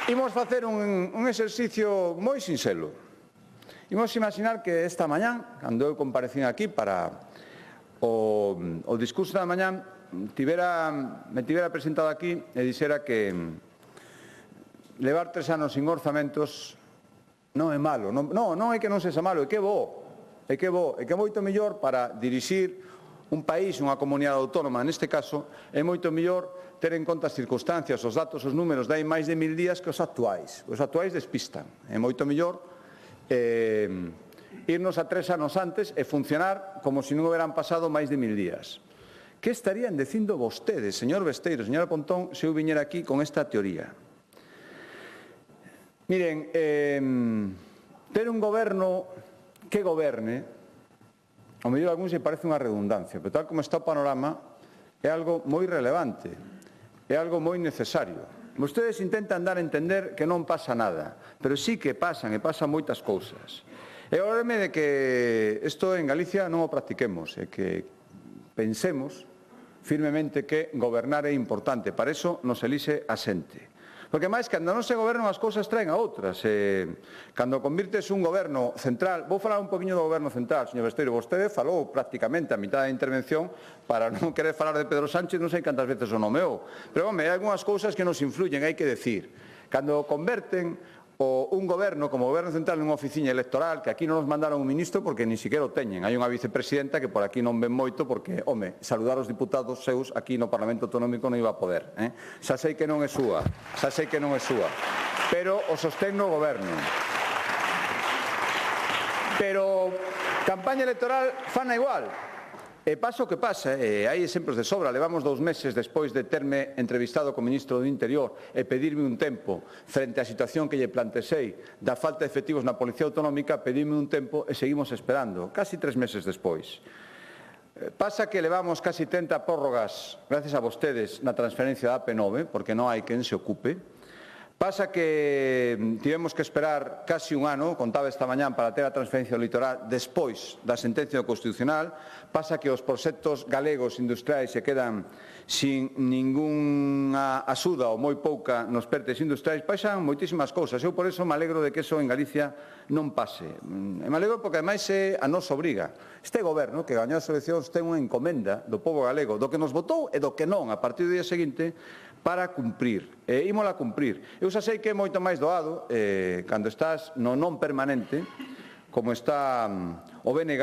imos facer un exercicio moi sinxelo. Imos imaginar que esta mañán, cando eu comparecín aquí para o discurso da mañán, me tivera presentado aquí e dixera que levar 3 anos sin orzamentos non é malo, non é que non sexa malo, é que é bo, é que é moito mellor para dirixir un país, unha comunidade autónoma, neste caso, é moito mellor ter en conta as circunstancias, os datos, os números, dai máis de 1000 días que os actuais. Os actuais despistan. É moito mellor irnos a 3 anos antes e funcionar como se non houberan pasado máis de 1000 días. Que estarían dicindo vostedes, señor Besteiro, señora Pontón, se eu viñera aquí con esta teoría? Miren, ter un goberno que goberne, ao mellor a algúns se parece unha redundancia, pero tal como está o panorama, é algo moi relevante, é algo moi necesario. Vostedes intentan dar a entender que non pasa nada, pero sí que pasan, e pasan moitas cousas. E óreme de que isto en Galicia non o practiquemos, e que pensemos firmemente que gobernar é importante, para iso nos elixe a xente. Porque máis, cando non se gobernan as cousas traen a outras. Cando convirtes un goberno central, vou falar un poquinho do goberno central, señor Besteiro, vostede falou prácticamente a mitad da intervención para non querer falar de Pedro Sánchez, non sei cantas veces o nomeou. Pero, home, hai algunhas cousas que nos influyen, hai que decir. Cando converten un goberno como goberno central nunha oficina electoral, que aquí non nos mandaron un ministro porque ni siquiera o teñen. Hai unha vicepresidenta que por aquí non ven moito porque, home, saludar os diputados seus aquí no Parlamento Autonómico non iba a poder. Xa sei que non é súa, pero o sostén no goberno. Pero campaña electoral fana igual. E pasa o que pasa, hai exemplos de sobra. Levamos 2 meses despois de terme entrevistado co ministro do Interior e pedirme un tempo frente á situación que lle plantexei da falta de efectivos na Policía Autonómica, pedirme un tempo e seguimos esperando, casi 3 meses despois. Pasa que levamos casi 30 prórrogas, gracias a vostedes, na transferencia da AP9, porque non hai quen se ocupe. Pasa que tivemos que esperar casi un ano, contaba esta mañán, para ter a transferencia do litoral despois da sentencia do Constitucional. Pasa que os proxectos galegos industriais se quedan sin ningunha axuda ou moi pouca nos pertes industriais. Pasan moitísimas cousas. Eu por eso me alegro de que eso en Galicia non pase. E me alegro porque ademais é a nosa obriga. Este goberno que gañou as eleccións ten unha encomenda do pobo galego, do que nos votou e do que non, a partir do día seguinte, para cumprir. E ímola cumprir. Eu xa sei que é moito máis doado cando estás no non permanente, como está o BNG,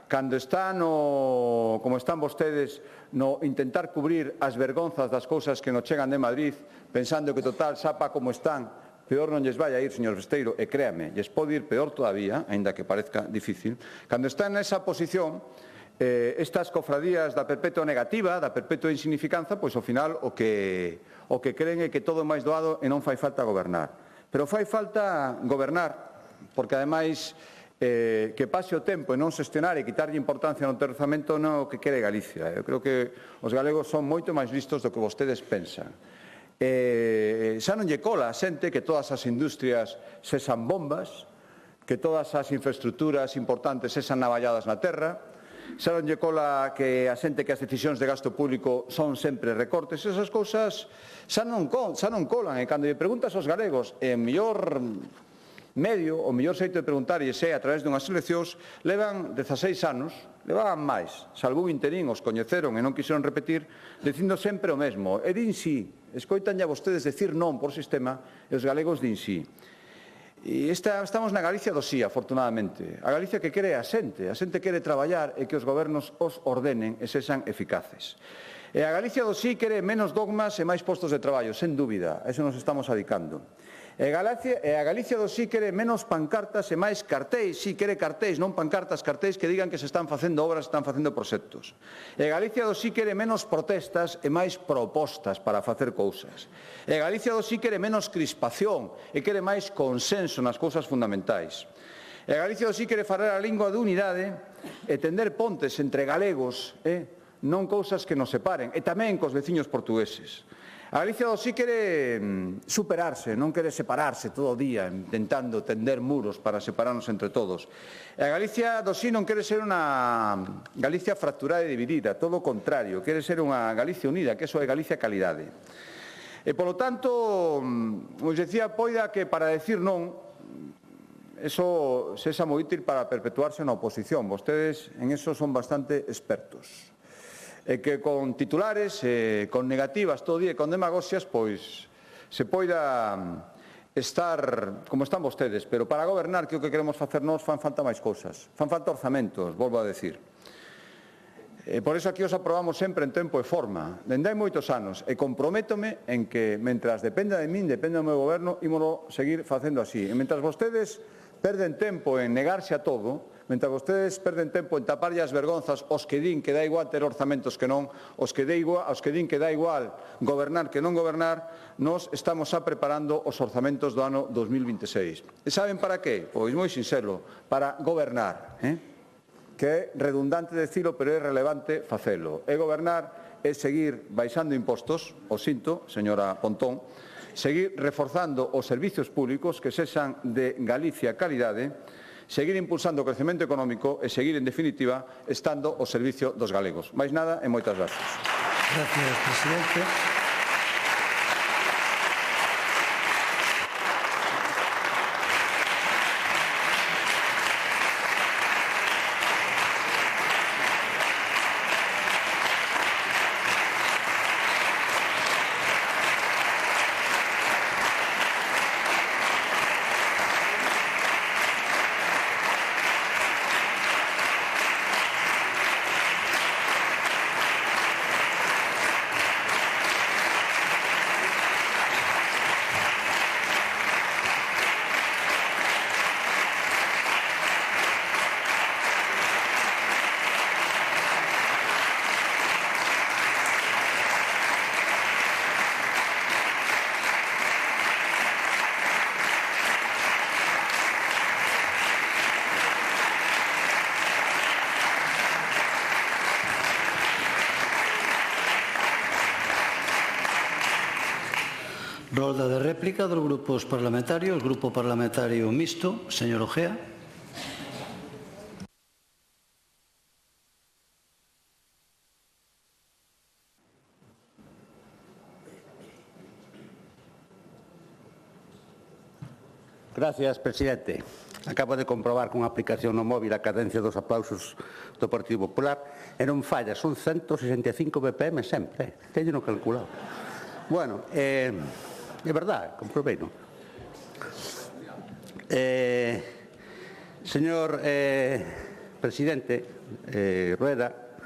cando está como están vostedes, no intentar cubrir as vergonzas das cousas que nos chegan de Madrid, pensando que total, sapa como están, peor non lles vai a ir, señor Besteiro, e créame, lles pode ir peor todavía, aínda que parezca difícil. Cando está nesa posición, estas cofradías da perpetua negativa, da perpetua insignificanza, pois ao final o que creen é que todo é máis doado e non fai falta gobernar. Pero fai falta gobernar, porque ademais que pase o tempo e non xestionar e quitarlle importancia no terrazamento non é o que quere Galicia. Eu creo que os galegos son moito máis listos do que vostedes pensan. Xa non lle cola a xente que todas as industrias sexan bombas, que todas as infraestructuras importantes sexan navalladas na terra, xa non lle cola que a xente que as decisións de gasto público son sempre recortes. Esas cousas xa non colan. E cando lle preguntas aos galegos, o mellor medio, o mellor xeito de preguntar e a través dunhas eleccións, levan 16 anos, levaban máis, se algún interín os coñeceron e non quixeron repetir, dicindo sempre o mesmo. E din sí, escoitanlle a vostedes decir non por sistema e os galegos din sí. E estamos na Galicia do sí, afortunadamente. A Galicia que quere a xente quere traballar e que os gobernos os ordenen e sexan eficaces. E a Galicia do sí quere menos dogmas e máis postos de traballo, sen dúbida, a eso nos estamos adicando. E a Galicia do sí quere menos pancartas e máis cartéis, sí, quere cartéis, non pancartas, cartéis que digan que se están facendo obras, están facendo proxectos. E a Galicia do sí quere menos protestas e máis propostas para facer cousas. E a Galicia do sí quere menos crispación e quere máis consenso nas cousas fundamentais. E a Galicia do sí quere falar a lingua de unidade e tender pontes entre galegos, non cousas que nos separen, e tamén cos veciños portugueses. A Galicia do sí quere superarse, non quere separarse todo o día, intentando tender muros para separarnos entre todos. E a Galicia do sí non quere ser unha Galicia fracturada e dividida, todo o contrario, quere ser unha Galicia unida, que eso é Galicia calidade. E, polo tanto, como dicía, poida que para decir non, eso sexa moi útil para perpetuarse na oposición. Vostedes en eso son bastante expertos. E que con titulares, con negativas todo o día e con demagoxias, pois se poida estar como están vostedes, pero para gobernar, que é o que queremos facer nós, fan falta máis cousas, fan falta orzamentos, volvo a decir. Por iso aquí os aprobamos sempre en tempo e forma, dende hai moitos anos, e comprométome en que, mentras dependa de min, dependa do meu goberno, ímolo seguir facendo así. E mentras vostedes perden tempo en negarse a todo, mentras vostedes perden tempo en taparlle as vergonzas aos que din que dá igual ter orzamentos que non, aos que din que dá igual gobernar que non gobernar, nós estamos xa preparando os orzamentos do ano 2026. E saben para qué? Pois moi sinxelo, para gobernar, que é redundante decilo, pero é relevante facelo. É gobernar, é seguir baixando impostos, o sinto, señora Pontón, seguir reforzando os servizos públicos que sexan de Galicia calidade, seguir impulsando o crecemento económico e seguir, en definitiva, estando ao servicio dos galegos. Máis nada e moitas gracias. Gracias, presidente. Rolda de réplica dos grupos parlamentarios. Grupo Parlamentario Mixto, señor Ojea. Gracias, presidente. Acabo de comprobar con a aplicación no móvil a cadencia dos aplausos do Partido Popular e non falla, son 165 BPM sempre, teño no calculado. Bueno, é verdade, comprobei, non? Señor presidente Rueda,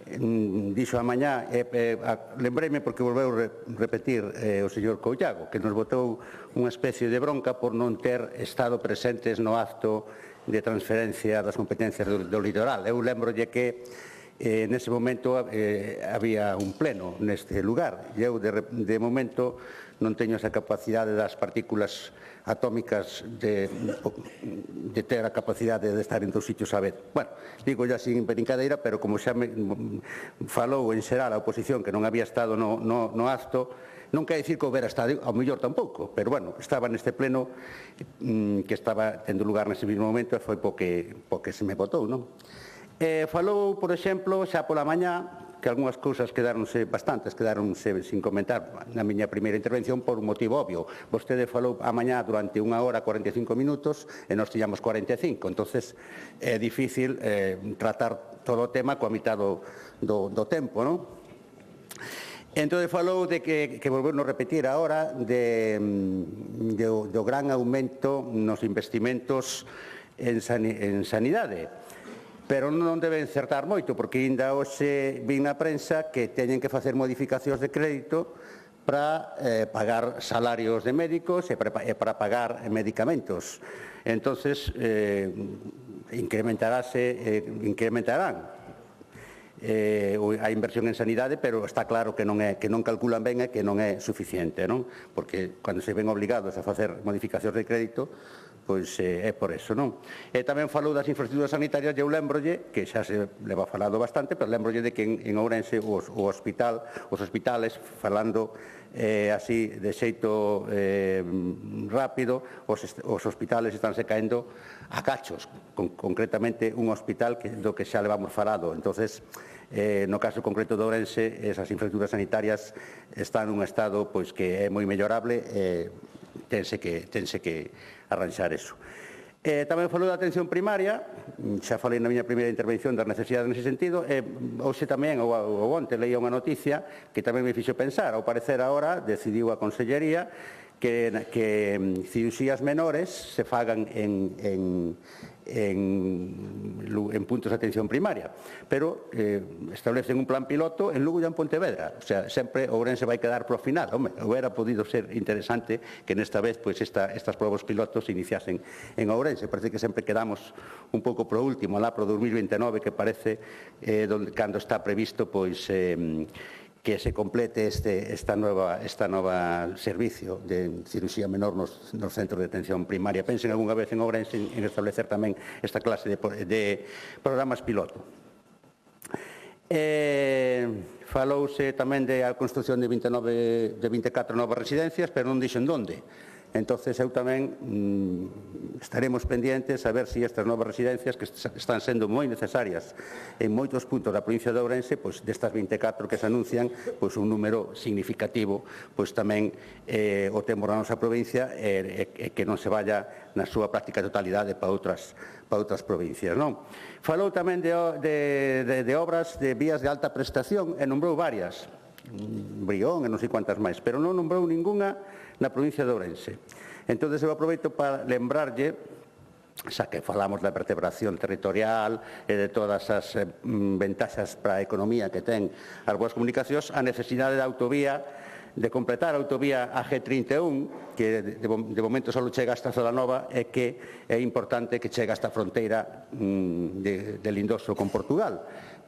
dixo a mañá, lembreime porque volveu repetir o señor Coullago, que nos botou unha especie de bronca por non ter estado presentes no acto de transferencia das competencias do litoral. Eu lembrolle que nese momento había un pleno neste lugar e eu de momento non teño esa capacidade das partículas atómicas de ter a capacidade de estar en dos sitios a vez. Bueno, digo ya sin brincadeira, pero como xa me falou en xeral a oposición que non había estado no acto, non quer dicir que houbera estado, ao mellor tampouco, pero bueno, estaba neste pleno que estaba tendo lugar nese mesmo momento e foi porque se me botou, non? Falou, por exemplo, xa pola mañá, que algunhas cousas quedáronse sin comentar na miña primeira intervención por un motivo obvio. Vostede falou a mañá durante 1 hora 45 minutos e nós tiñamos 45, entonces é difícil tratar todo o tema coa mitad do tempo, non? Entón falou de que volvemos a repetir agora do gran aumento nos investimentos en sanidade. Pero non deben acertar moito, porque ainda hoxe vin na prensa que teñen que facer modificacións de crédito para pagar salarios de médicos e para pagar medicamentos. Entonces, incrementarán a inversión en sanidade, pero está claro que non calculan ben e que non é suficiente, non? Porque cando se ven obligados a facer modificacións de crédito, pois é por eso, non? E tamén falou das infraestructuras sanitarias e eu lembrolle, que xa se leva falado bastante, pero lembrolle de que en Ourense os hospitales, falando así de xeito rápido, os hospitales estánse caendo a cachos, concretamente un hospital do que xa levamos falado. Entonces, no caso concreto de Ourense, esas infraestructuras sanitarias están nun estado pois que é moi mellorable e tense que arranxar eso. Tamén falou da atención primaria, xa falei na miña primeira intervención das necesidades nese sentido, e hoxe tamén, ou onte, leía unha noticia que tamén me fixo pensar. Ao parecer, agora, decidiu a Consellería que cirurxías menores se fagan en puntos de atención primaria, pero establecen un plan piloto en Lugo e en Pontevedra. O sea, sempre Ourense vai quedar pro final. Home, hubiera podido ser interesante que nesta vez estas probas pilotos se iniciasen en Ourense. Parece que sempre quedamos un pouco pro último, lá pro 2029, que parece cando está previsto que se complete esta nova servicio de cirurxía menor nos centros de atención primaria. Pensen algunha vez en Ourense en establecer tamén esta clase de programas piloto. Falouse tamén da construción de 24 novas residencias, pero non dixen onde. Entonces, eu tamén estaremos pendientes a ver se estas novas residencias, que están sendo moi necesarias en moitos puntos da provincia de Ourense, pois destas 24 que se anuncian, pois un número significativo, pois tamén o temos na nosa provincia e que non se vaya na súa práctica totalidade para outras provincias, non? Falou tamén de obras de vías de alta prestación e nombrou varias, Brión e non sei cuantas máis, pero non nombrou ningunha na provincia de Ourense. Entón, eu aproveito para lembrarlle, xa que falamos da vertebración territorial e de todas as ventaxas para a economía que ten as boas comunicacións, a necesidade da autovía, de completar a autovía AG31, que de momento só chega hasta Zolanova, e que é importante que chegue hasta a fronteira de Lindoso con Portugal,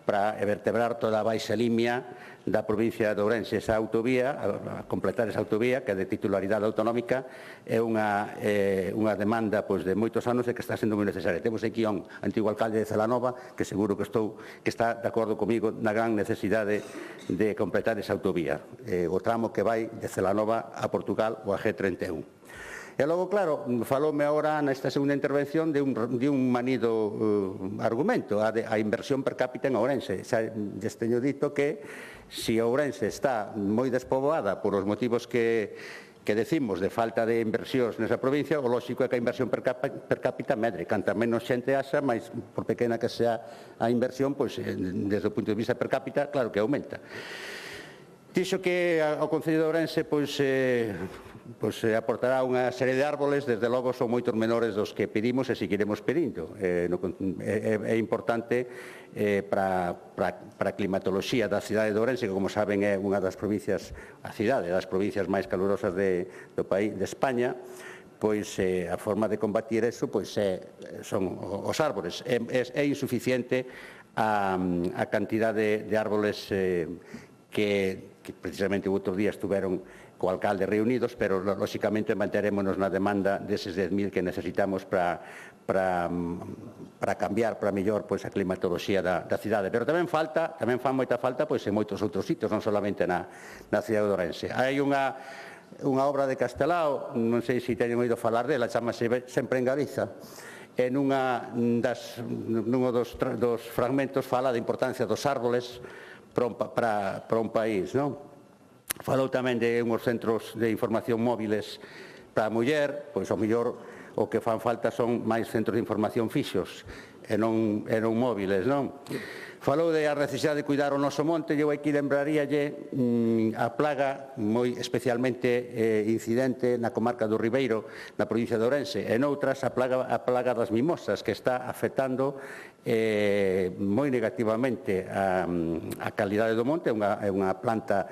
para vertebrar toda a baixa limia da provincia de Ourense. Esa autovía, a completar esa autovía, que é de titularidade autonómica, é unha demanda de moitos anos e que está sendo moi necesaria. Temos aquí un antigo alcalde de Celanova que seguro que está de acordo comigo na gran necesidade de completar esa autovía, o tramo que vai de Celanova a Portugal, o AG31. E logo, claro, faloume agora nesta segunda intervención de un manido argumento, a inversión per cápita en Ourense. Xa lles teño dito que se Ourense está moi despoboada por os motivos que decimos de falta de inversións nesa provincia, o lóxico é que a inversión per cápita medre. Canta menos xente haxa, máis por pequena que sea a inversión, pois desde o punto de vista per cápita, claro que aumenta. Dixo que ao Concello de Ourense aportará unha serie de árboles, desde logo son moitos menores dos que pedimos e seguiremos pedindo. É importante para a climatoloxía da cidade de Ourense, que, como saben, é unha das provincias, a cidade das provincias máis calurosas do país, de España, pois a forma de combatir eso son os árbores. É insuficiente a cantidad de árboles que precisamente o outro día estuveron co alcalde reunidos, pero lóxicamente manterémonos na demanda deses 10.000 que necesitamos para cambiar para mellor a climatoloxía da cidade. Pero tamén fan moita falta en moitos outros sitios, non solamente na cidade de Ourense. Hai unha obra de Castelao, non sei se teñen oído falar dela, chamase Sempre en Galiza, e nunho dos fragmentos fala da importancia dos árboles para un país, non? Falou tamén de uns centros de información móviles para a muller, pois ao mellor o que fan falta son máis centros de información fixos e non móviles, non? Falou da necesidade de cuidar o noso monte, eu aquí lembraríalle a plaga moi especialmente incidente na comarca do Ribeiro, na provincia de Ourense, e noutras a plaga das mimosas, que está afectando moi negativamente a calidade do monte. É unha planta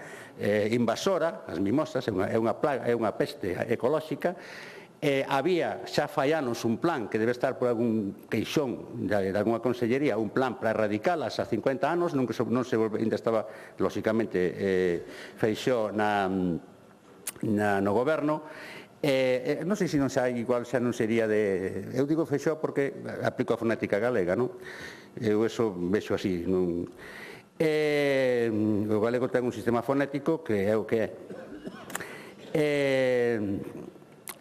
invasora, as mimosas, é unha plaga, é unha peste ecolóxica. Había xa fai anos un plan que debe estar por algún queixón de alguna consellería, un plan para erradicalas a 50 anos, non se ainda estaba, lóxicamente, Feixóo no goberno. Non sei se non xa igual xa non sería de... Eu digo Feixóo porque aplico a fonética galega, non? Eu eso vexo así, non... O galego ten un sistema fonético que é o que é.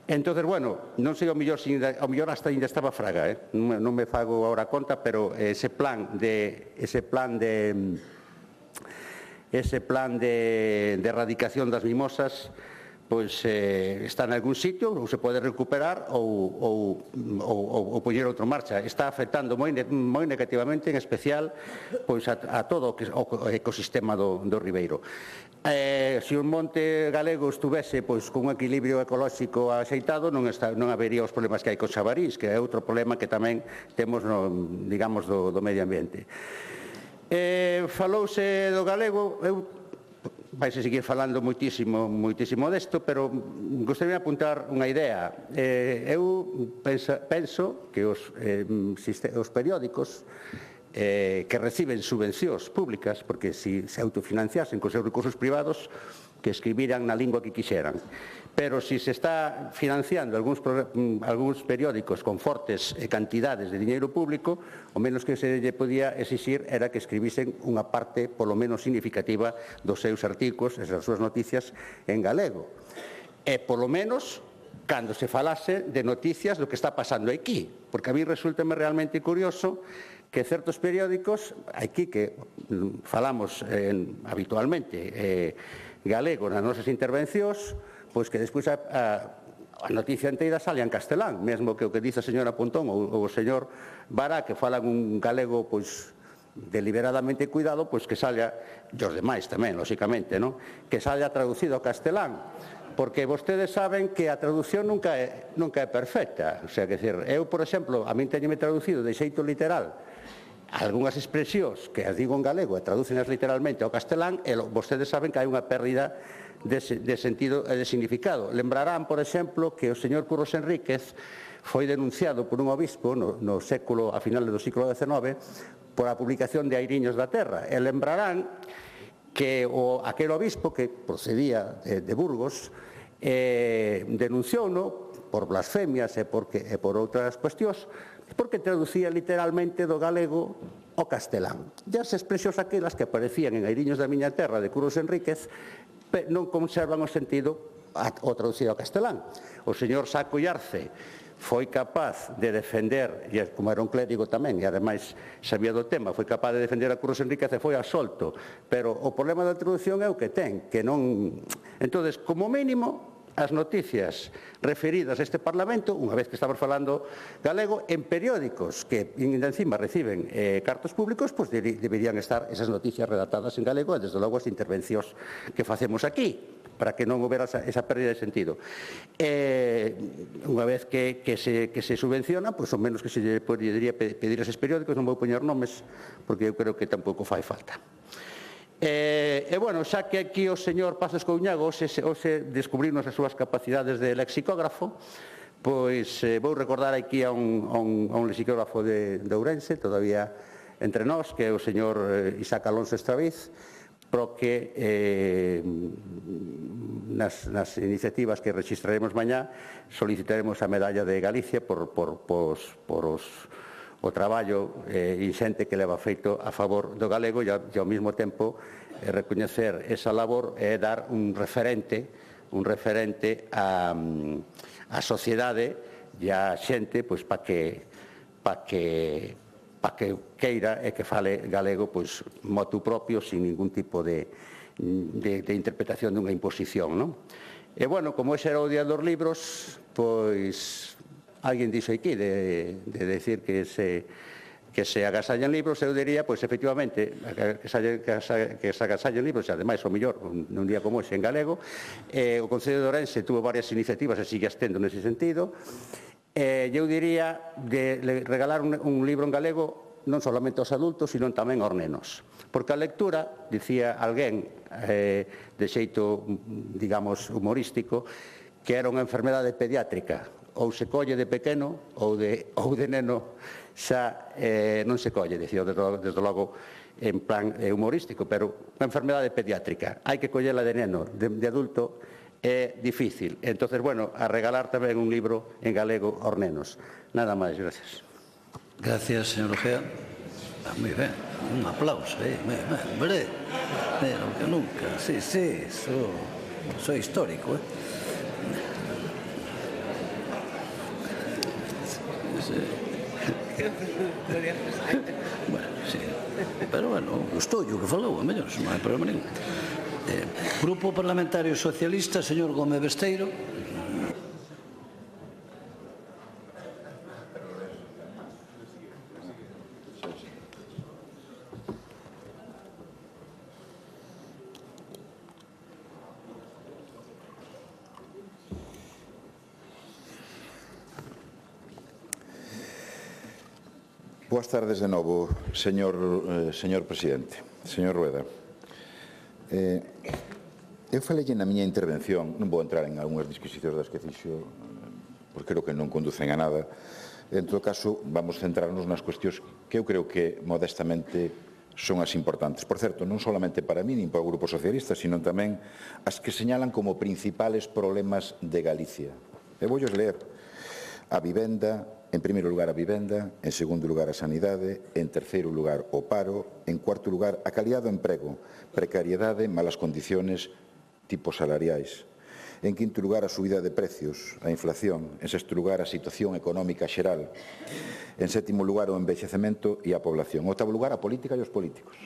Entón, bueno, non sei ao mellor hasta ainda estaba Fraga, non me fago agora conta, pero ese plan de erradicación das mimosas pois está en algún sitio, ou se pode recuperar ou poñer outra marcha. Está afectando moi negativamente, en especial pois a todo o ecosistema do Ribeiro. Se un monte galego estuvese pois con un equilibrio ecolóxico axeitado, non habería os problemas que hai con Xabarís, que é outro problema que tamén temos, digamos, do medio ambiente. Falouse do galego, vaise seguir falando moitísimo desto, pero gostaria de apuntar unha idea. Eu penso que os periódicos que reciben subvencións públicas, porque se autofinanciasen con seus recursos privados, que escribiran na lingua que quixeran. Pero se está financiando algúns periódicos con fortes cantidades de diñeiro público, o menos que se lle podía exixir era que escribisen unha parte, polo menos significativa, dos seus artigos e das súas noticias en galego. E, polo menos, cando se falase de noticias do que está pasando aquí. Porque a mí resulta-me realmente curioso que certos periódicos, aquí que falamos habitualmente galego nas nosas intervencións, pois que despois a noticia inteira sale en castelán, mesmo que o que dice a señora Pontón ou o señor Bará, que falan un galego pois deliberadamente cuidado, pois que salga, e os demais tamén, lóxicamente, que salga traducido ao castelán. Porque vostedes saben que a traducción nunca é perfecta. O sea, que eu, por exemplo, a min teñeme traducido de xeito literal algunhas expresións que as digo en galego e traducenlas literalmente ao castelán, e vostedes saben que hai unha pérdida de sentido e de significado. Lembrarán, por exemplo, que o señor Curros Enríquez foi denunciado por un obispo a final do século XIX por a publicación de Airiños da Terra. E lembrarán que aquel obispo que procedía de Burgos denunciouno por blasfemias e por outras cuestións, porque traducía literalmente do galego ao castelán. E as expresións aquelas que aparecían en Airiños da miña terra de Curros Enríquez non conservan o sentido ao traducido ao castelán. O señor Saco Iarce foi capaz de defender, e como era un clérigo tamén, e ademais sabía do tema, foi capaz de defender a Curros Enríquez e foi absolto. Pero o problema da traducción é o que ten, que non... Entón, como mínimo, as noticias referidas a este Parlamento, unha vez que estamos falando galego, en periódicos que encima reciben cartos públicos, pois deberían estar esas noticias redactadas en galego e, desde logo, as intervencións que facemos aquí, para que non houbera esa pérdida de sentido. Unha vez que se subvenciona, pois o menos que se lle podería pedir a eses periódicos, non vou poñer nomes, porque eu creo que tampouco fai falta. Bueno, xa que aquí o señor Pazos Couñago hoxe descubrimos as súas capacidades de lexicógrafo, pois vou recordar aquí a un lexicógrafo de Ourense, todavía entre nós, que é o señor Isaac Alonso Estraviz, pero que nas iniciativas que registraremos mañá solicitaremos a medalla de Galicia por o traballo inxente que leva feito a favor do galego e ao mesmo tempo recoñecer esa labor e dar un referente á sociedade e á xente para que queira e que fale galego motu propio, sin ningún tipo de interpretación dunha imposición, non? E, bueno, como ese era o Día dos Libros, pois alguén dixo aquí de decir que se agasallan libros, eu diría, pois, efectivamente, que se agasallan libros, e, ademais, o mellor, nun día como ese en galego. O Concello de Ourense tuvo varias iniciativas e sigue estendo nese sentido. Eu diría de regalar un libro en galego non solamente aos adultos, sino tamén aos nenos. Porque a lectura, dicía alguén de xeito, digamos, humorístico, que era unha enfermedade pediátrica. Ou se colle de pequeno ou de neno xa non se colle, dicía desde logo en plan humorístico, pero unha enfermedade pediátrica. Hai que collela de neno, de adulto é difícil. Entonces, bueno, a regalar tamén un libro en galego aos nenos. Nada máis, gracias. Gracias, señor Ojea. Moi ben, un aplauso, hombre, pero que nunca, sí, soy histórico, Bueno, sí, pero bueno, gustou o que falou, a mellor, non hai problema ningún. Grupo Parlamentario Socialista, señor Gómez Besteiro. Boas tardes de novo, señor presidente. Señor Rueda, eu falei na miña intervención, non vou entrar en algunhas disquisicións das que fixo, porque creo que non conducen a nada. En todo caso, vamos centrarnos nas cuestións que eu creo que, modestamente, son as importantes. Por certo, non solamente para mí, nin para o Grupo Socialista, sino tamén as que señalan como principales problemas de Galicia. E voulles ler a vivenda. En primeiro lugar, a vivenda, en segundo lugar, a sanidade, en terceiro lugar, o paro, en cuarto lugar, a calidade do emprego, precariedade, malas condiciones, tipos salariais. En quinto lugar, a subida de precios, a inflación. En sexto lugar, a situación económica xeral. En sétimo lugar, o envexecemento e a población. En octavo lugar, a política e os políticos.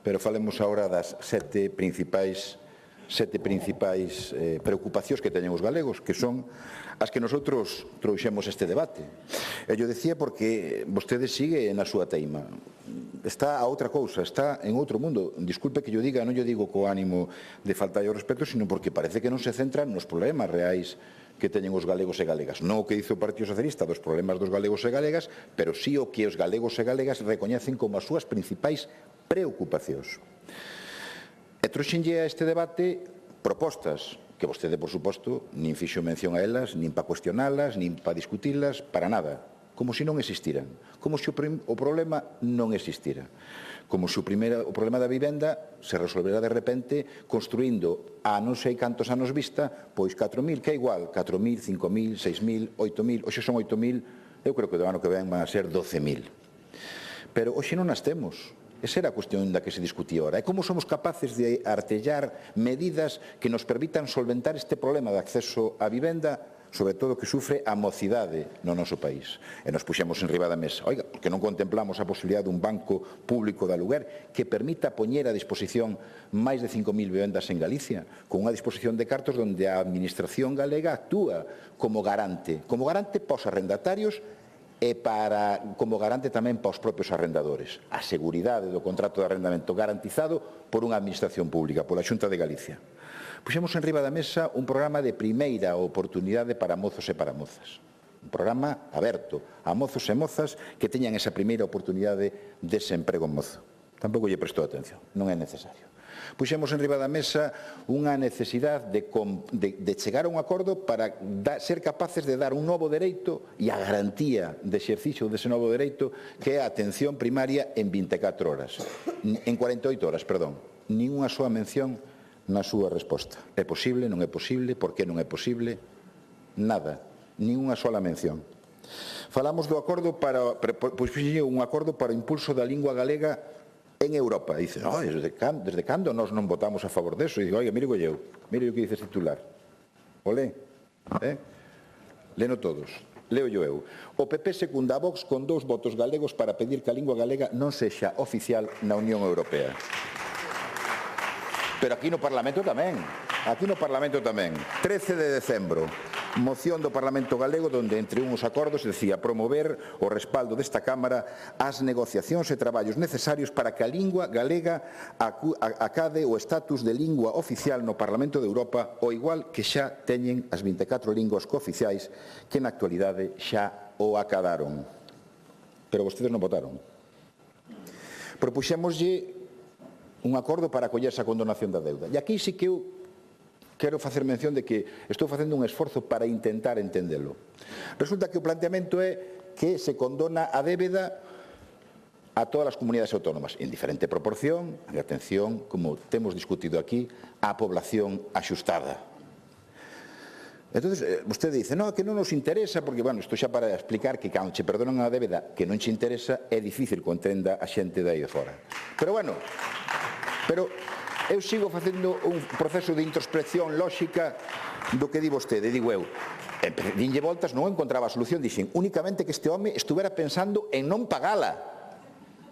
Pero falemos agora das sete principais preocupacións que teñen os galegos, que son as que nosotros trouxemos este debate. E yo decía porque vostede sigue na súa teima. Está a outra cousa, está en outro mundo. Disculpe que yo diga, non yo digo co ánimo de faltar o respeto, sino porque parece que non se centran nos problemas reais que teñen os galegos e galegas. Non o que dice o Partido Socialista dos problemas dos galegos e galegas, pero sí o que os galegos e galegas recoñecen como as súas principais preocupacións. E trouxenlle a este debate propostas que vostede, por suposto, nin fixo mención a elas, nin para cuestionalas, nin para discutilas, para nada. Como se non existiran. Como se o problema non existira. Como se o problema da vivenda se resolverá de repente construindo a non sei cantos anos vista, pois 4.000, que é igual, 4.000, 5.000, 6.000, 8.000, hoxe son 8.000, eu creo que do ano que ven van a ser 12.000. Pero hoxe non as temos. Esa era a cuestión da que se discutía ahora. É como somos capaces de artellar medidas que nos permitan solventar este problema de acceso á vivenda, sobre todo que sufre a mocidade no noso país. E nos puxemos en riba da mesa. Oiga, porque non contemplamos a posibilidade dun banco público de aluguer que permita poñer a disposición máis de 5.000 vivendas en Galicia, con unha disposición de cartos onde a Administración galega actúa como garante para os arrendatarios e como garante tamén para os propios arrendadores. A seguridade do contrato de arrendamento garantizado por unha administración pública, pola Xunta de Galicia. Puxemos en riba da mesa un programa de primeira oportunidade para mozos e para mozas. Un programa aberto a mozos e mozas que teñan esa primeira oportunidade dese emprego mozo. Tampouco lle prestou atención, non é necesario. Puxemos enriba da mesa unha necesidade de chegar a un acordo para ser capaces de dar un novo dereito e a garantía de exercicio dese novo dereito, que é a atención primaria en 24 horas, en 48 horas, perdón. Nin unha soa mención na súa resposta. É posible, non é posible, por que non é posible? Nada, nin unha sola mención. Falamos do acordo para un acordo para o impulso da lingua galega en Europa. Dice, desde cando nós non votamos a favor deso? E digo, oiga, mire o que dice titular. O lé, leno todos. Leo eu. O PP secunda a Vox con 2 votos galegos para pedir que a lingua galega non sexa oficial na Unión Europea. Pero aquí no Parlamento tamén. 13 de decembro. Moción do Parlamento Galego donde, entre uns acordos, decía promover o respaldo desta Cámara ás negociacións e traballos necesarios para que a lingua galega acade o estatus de lingua oficial no Parlamento de Europa, o igual que xa teñen as 24 linguas cooficiais que na actualidade xa o acadaron. Pero vostedes non votaron. Propuxémoslle un acordo para acollerse a condonación da deuda. E aquí sí que eu quero facer mención de que estou facendo un esforzo para intentar entendelo. Resulta que o planteamento é que se condona a débeda a todas as comunidades autónomas, en diferente proporción, e atención, como temos discutido aquí, á población axustada. Entón, vostede dice, no, que non nos interesa, porque, bueno, isto xa para explicar que cando che perdonan a débeda que non che interesa, é difícil que o entenda a xente de aí de fora. Pero, bueno, eu sigo facendo un proceso de introspección lóxica do que di vostede. Digo eu, dinlle voltas, non encontraba a solución, dixen, únicamente que este home estuvera pensando en non pagala.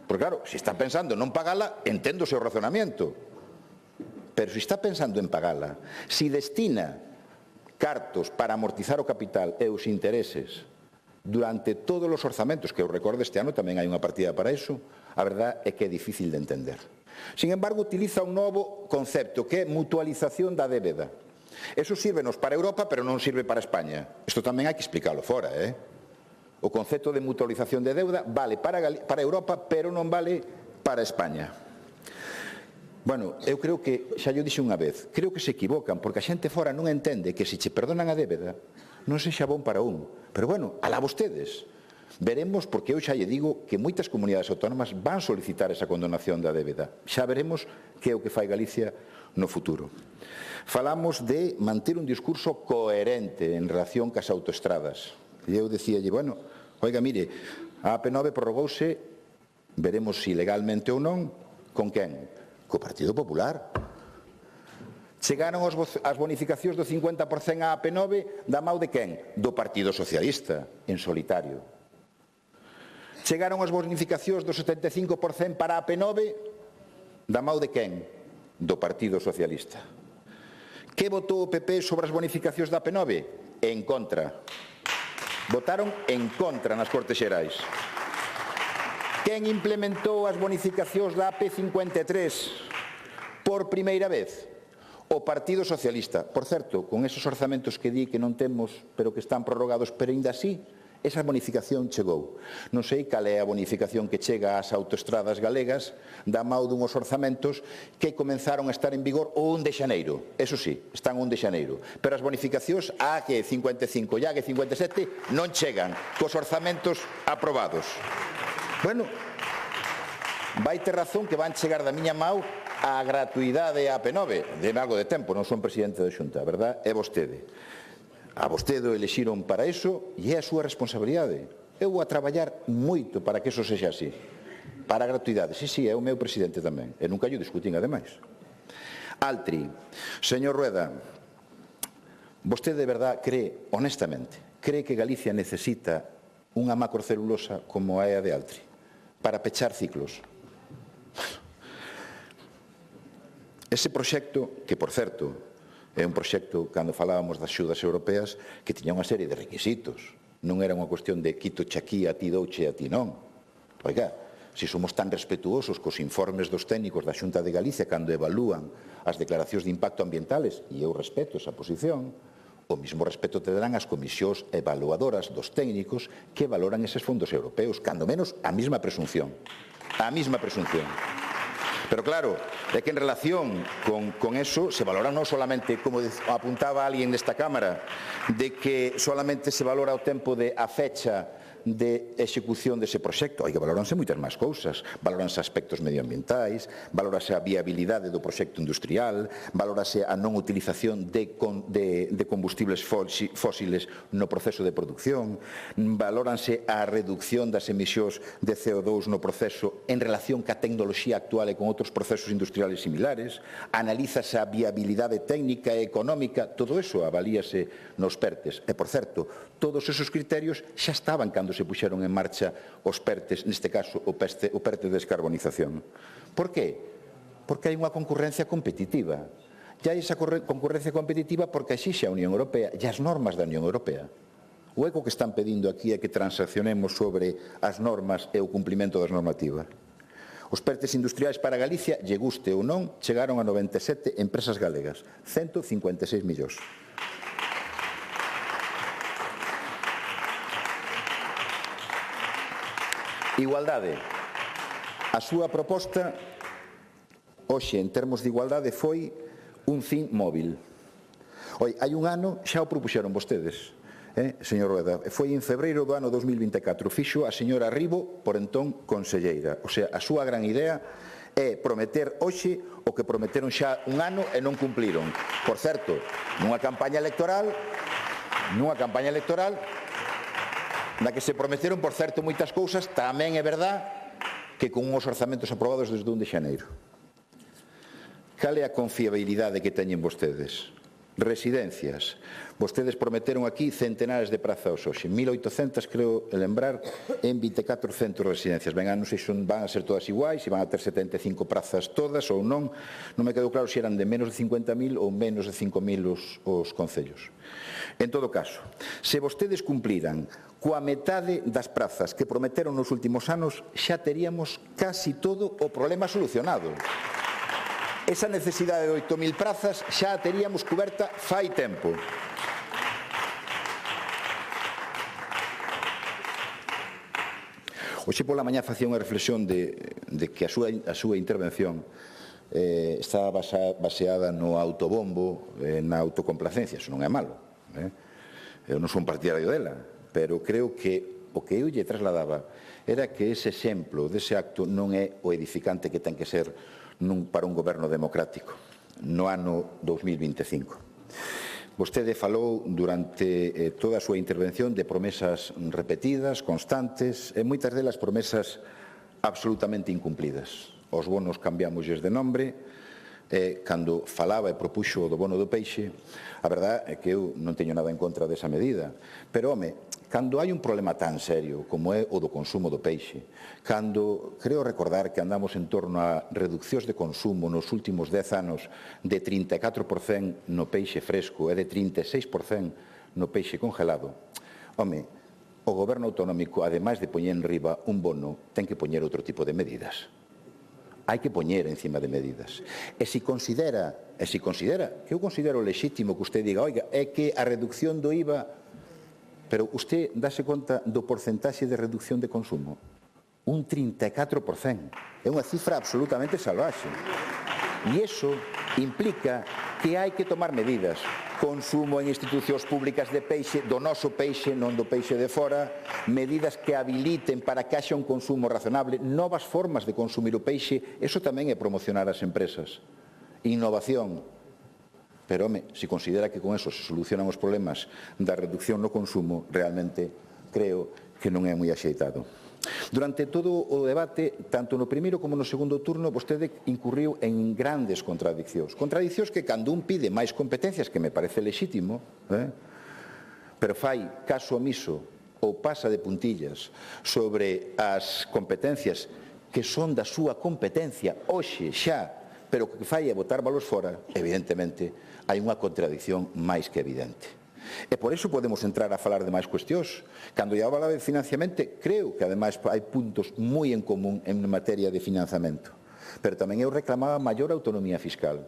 Porque claro, se está pensando en non pagala, entendo o seu razonamiento. Pero se está pensando en pagala, se destina cartos para amortizar o capital e os intereses durante todos os orzamentos, que eu recordo este ano tamén hai unha partida para iso, a verdade é que é difícil de entender. Sin embargo, utiliza un novo concepto que é mutualización da débeda. Eso sírvenos para Europa, pero non sirve para España. Isto tamén hai que explicarlo fora, O concepto de mutualización de deuda vale para Europa, pero non vale para España. Bueno, eu creo que, xa yo dixe unha vez, creo que se equivocan, porque a xente fora non entende que se che perdonan a débeda, non sexa bon para un. Pero bueno, alá vostedes. Veremos, porque eu xa lle digo que moitas comunidades autónomas van solicitar esa condonación da débeda. Xa veremos que é o que fai Galicia no futuro. Falamos de manter un discurso coherente en relación cas autoestradas. E eu dicíalle, bueno, oiga, mire, a AP9 prorrogouse, veremos se legalmente ou non, con quen? Co Partido Popular. Chegaron as bonificacións do 50% a AP9 da mau de quen? Do Partido Socialista, en solitario. Chegaron as bonificacións do 75% para a AP9 da mau de quen? Do Partido Socialista. Que votou o PP sobre as bonificacións da AP9? En contra. Votaron en contra nas Cortes Xerais. Quen implementou as bonificacións da AP53 por primeira vez? O Partido Socialista. Por certo, con esos orzamentos que di que non temos, pero que están prorrogados, pero ainda así, esa bonificación chegou. Non sei cal é a bonificación que chega ás autoestradas galegas da mau dunhos orzamentos que comenzaron a estar en vigor o 1 de xaneiro. Eso sí, están o 1 de xaneiro. Pero as bonificacións a que 55 e a que 57 non chegan cos orzamentos aprobados. Bueno, vai ter razón que van chegar da miña mau a gratuidade a AP9. Deme algo de tempo, non son presidente da Xunta, verdad? É vostede. A vostede o elexiron para iso e é a súa responsabilidade. Eu vou a traballar moito para que iso sexa así. Para a gratuidade. Sí, é o meu presidente tamén. E nunca yo discutín, ademais. Altri. Señor Rueda, vostede de verdad cree, honestamente, cree que Galicia necesita unha macrocelulosa como a de Altri para pechar ciclos? Ese proxecto, que, por certo, é un proxecto, cando falábamos das axudas europeas, que tiña unha serie de requisitos. Non era unha cuestión de quito che aquí, a ti douche e a ti non. Oiga, se somos tan respetuosos cos informes dos técnicos da Xunta de Galicia cando evalúan as declaracións de impacto ambientales, e eu respeto esa posición, o mismo respeto terán as comisións evaluadoras dos técnicos que valoran eses fondos europeos, cando menos a mesma presunción. A mesma presunción. Pero claro, é que en relación con eso se valora non solamente, como apuntaba alguén desta Cámara, de que solamente se valora o tempo de a fecha de execución dese proxecto. Hai que valoranse moitas máis cousas. Valoranse aspectos medioambientais, valorase a viabilidade do proxecto industrial, valorase a non utilización de combustibles fósiles no proceso de produción, valóranse a reducción das emisións de CO2 no proceso en relación ca tecnoloxía actual e con outros procesos industriales similares, analízase a viabilidade técnica e económica, todo eso avalíase nos PERTES. E, por certo, todos esos criterios xa estaban cando se puxeron en marcha os PERTES, neste caso o PERTE de descarbonización. Por qué? Porque hai unha concurrencia competitiva. E hai esa concurrencia competitiva porque exixe a Unión Europea e as normas da Unión Europea. O eco que están pedindo aquí é que transaccionemos sobre as normas e o cumprimento das normativas. Os PERTES industriais para Galicia, lle guste ou non, chegaron a 97 empresas galegas, 156 millóns. Igualdade. A súa proposta, hoxe, en termos de igualdade, foi un fin móvil. Hai un ano xa o propuxeron vostedes, señor Rueda. Foi en febreiro do ano 2024. Fixo a señora Ribo, por entón, conselleira. O sea, a súa gran idea é prometer hoxe o que prometeron xa un ano e non cumpliron. Por certo, nunha campaña electoral na que se prometeron, por certo, moitas cousas, tamén é verdad que con uns orzamentos aprobados desde 1 de xaneiro. Cal é a confiabilidade que teñen vostedes? Residencias. Vostedes prometeron aquí centenares de prazas hoxe, 1.800, creo lembrar, en 24 centros de residencias. Ben, non sei se van a ser todas iguais, se van a ter 75 prazas todas ou non. Non me quedou claro se eran de menos de 50.000 ou menos de 5.000 os concellos. En todo caso, se vostedes cumpliran coa metade das prazas que prometeron nos últimos anos, xa teríamos casi todo o problema solucionado. Esa necesidade de 8.000 prazas xa a teríamos cuberta fai tempo. Hoxe pola mañá facía unha reflexión de que a súa intervención está baseada no autobombo, na autocomplacencia. Eso non é malo. Eu non son partidario dela, pero creo que o que eu lle trasladaba era que ese exemplo dese acto non é o edificante que ten que ser para un goberno democrático no ano 2025. Vostede falou durante toda a súa intervención de promesas repetidas, constantes, e moitas delas promesas absolutamente incumplidas. Os bonos cambiámosles de nombre. Cando falaba e propuxo do bono do peixe, a verdade é que eu non teño nada en contra desa medida. Pero, home, cando hai un problema tan serio como é o do consumo do peixe, cando creo recordar que andamos en torno a reduccións de consumo nos últimos 10 anos de 34% no peixe fresco e de 36% no peixe congelado, home, o goberno autonómico, ademais de poñer en riba un bono, ten que poñer outro tipo de medidas. Hai que poñer encima de medidas. E se considera, que eu considero lexítimo que usted diga, oiga, é que a reducción do IVA, pero usted dáse conta do porcentaxe de reducción de consumo. Un 34%. É unha cifra absolutamente salvaxe. E iso implica que hai que tomar medidas. Consumo en institucións públicas de peixe, do noso peixe, non do peixe de fora, medidas que habiliten para que haxa un consumo razonable, novas formas de consumir o peixe, eso tamén é promocionar as empresas. Innovación. Pero, home, se considera que con eso se solucionan os problemas da reducción no consumo, realmente creo que non é moi axeitado. Durante todo o debate, tanto no primeiro como no segundo turno, vostede incurriu en grandes contradiccións. Contradiccións que cando un pide máis competencias, que me parece lexítimo, pero fai caso omiso ou pasa de puntillas sobre as competencias que son da súa competencia hoxe xa, pero que fai é botar balos fora, evidentemente, hai unha contradicción máis que evidente. E por iso podemos entrar a falar de máis cuestións. Cando lle habla de financiamento, creo que ademais hai puntos moi en común en materia de financiamento. Pero tamén eu reclamaba maior autonomía fiscal.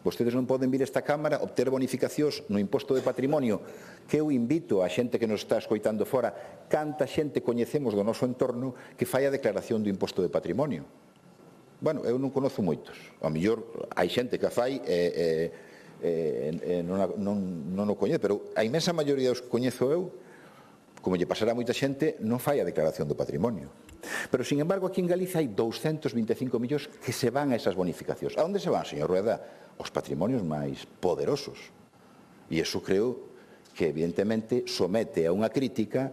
Vostedes non poden vir a esta Cámara obter bonificacións no imposto de patrimonio, que eu invito a xente que nos está escoitando fora, canta xente coñecemos do noso entorno que fai a declaración do imposto de patrimonio. Bueno, eu non conozo moitos. Ao mellor hai xente que a fai non o coñece, pero a imensa maioría dos que coñezo eu, como lle pasará a moita xente, non fai a declaración do patrimonio. Pero, sin embargo, aquí en Galicia hai 225 millóns que se van a esas bonificacións. A onde se van, señor Rueda? Os patrimonios máis poderosos. E iso creo que, evidentemente, somete a unha crítica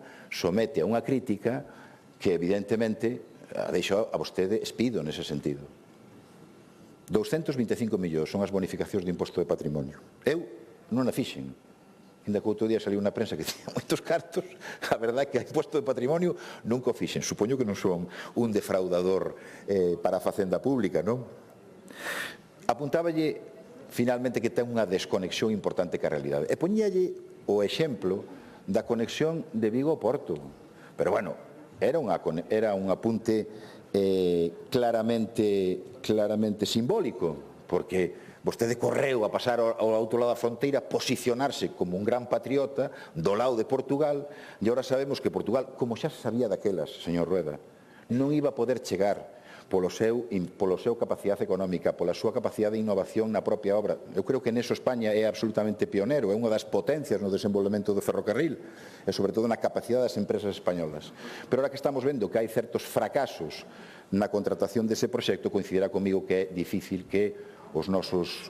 que, evidentemente, a deixa a vostede espido nese sentido. 225 millóns son as bonificacións de imposto de patrimonio. Eu non a fixen. Ainda que outro día saliu na prensa que tiña moitos cartos, a verdade é que a imposto de patrimonio nunca o fixen. Supoño que non son un defraudador para a facenda pública, non? Apuntáballe, finalmente, que ten unha desconexión importante ca realidade. E poñíalle o exemplo da conexión de Vigo ao Porto. Pero, bueno, era un apunte claramente simbólico, porque vostede correu a pasar ao outro lado da fronteira, posicionarse como un gran patriota do lado de Portugal, e agora sabemos que Portugal, como xa se sabía daquelas, señor Rueda, non iba a poder chegar polo seu capacidade económica, pola súa capacidade de innovación na propia obra. Eu creo que neso España é absolutamente pionero, é unha das potencias no desenvolvemento do ferrocarril e, sobre todo, na capacidade das empresas españolas. Pero ahora que estamos vendo que hai certos fracasos na contratación dese proxecto, coincidirá comigo que é difícil que os nosos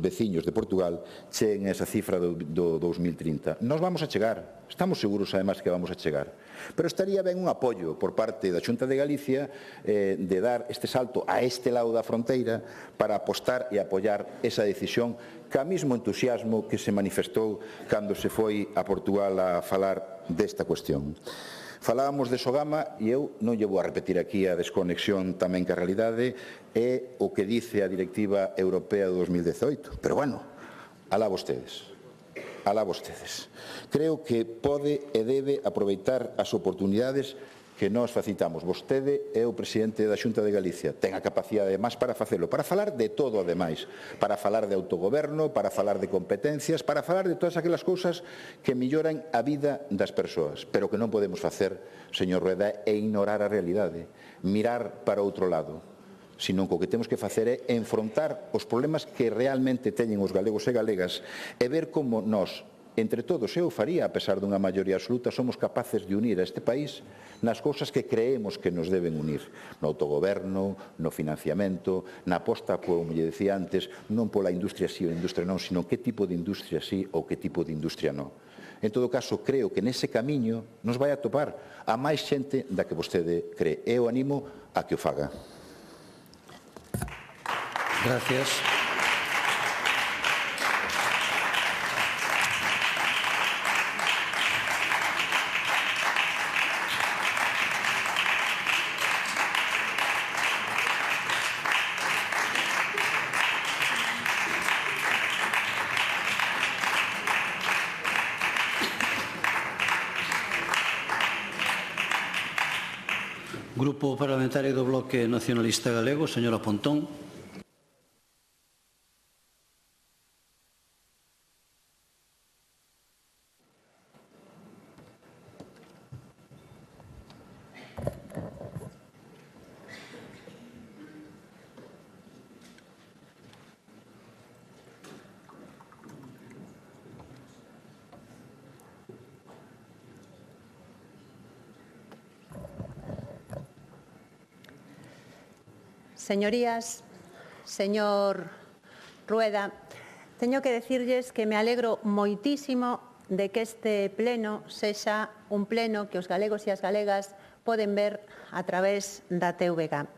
veciños de Portugal cheguen a esa cifra do 2030. Nós vamos a chegar, estamos seguros, además, que vamos a chegar. Pero estaría ben un apoio por parte da Xunta de Galicia de dar este salto a este lado da fronteira para apostar e apoiar esa decisión ca mismo entusiasmo que se manifestou cando se foi a Portugal a falar desta cuestión. Falábamos de Sogama e eu non lle vou a repetir aquí a desconexión tamén que a realidade é o que dice a Directiva Europea do 2018. Pero, bueno, alá vostedes. Creo que pode e debe aproveitar as oportunidades que nós facilitamos. Vostede é o presidente da Xunta de Galicia. Ten a capacidade, además, para facelo. Para falar de todo, ademais. Para falar de autogoberno, para falar de competencias, para falar de todas aquelas cousas que melloran a vida das persoas. Pero que non podemos facer, señor Rueda, é ignorar a realidade. Mirar para outro lado. Senón que o que temos que facer é enfrontar os problemas que realmente teñen os galegos e galegas e ver como nós, entre todos, eu faría, a pesar dunha maioría absoluta, somos capaces de unir a este país nas cousas que creemos que nos deben unir, no autogoberno, no financiamento, na aposta, como lle decía antes, non pola industria sí ou industria non, sino que tipo de industria sí ou que tipo de industria non. En todo caso, creo que nese camiño nos vai a topar a máis xente da que vostede cree. Eu animo a que o faga. Gracias. Grupo Parlamentario do Bloque Nacionalista Galego, señora Pontón. Señorías, señor Rueda, teño que decirlles que me alegro moitísimo de que este pleno sexa un pleno que os galegos e as galegas poden ver a través da TVG.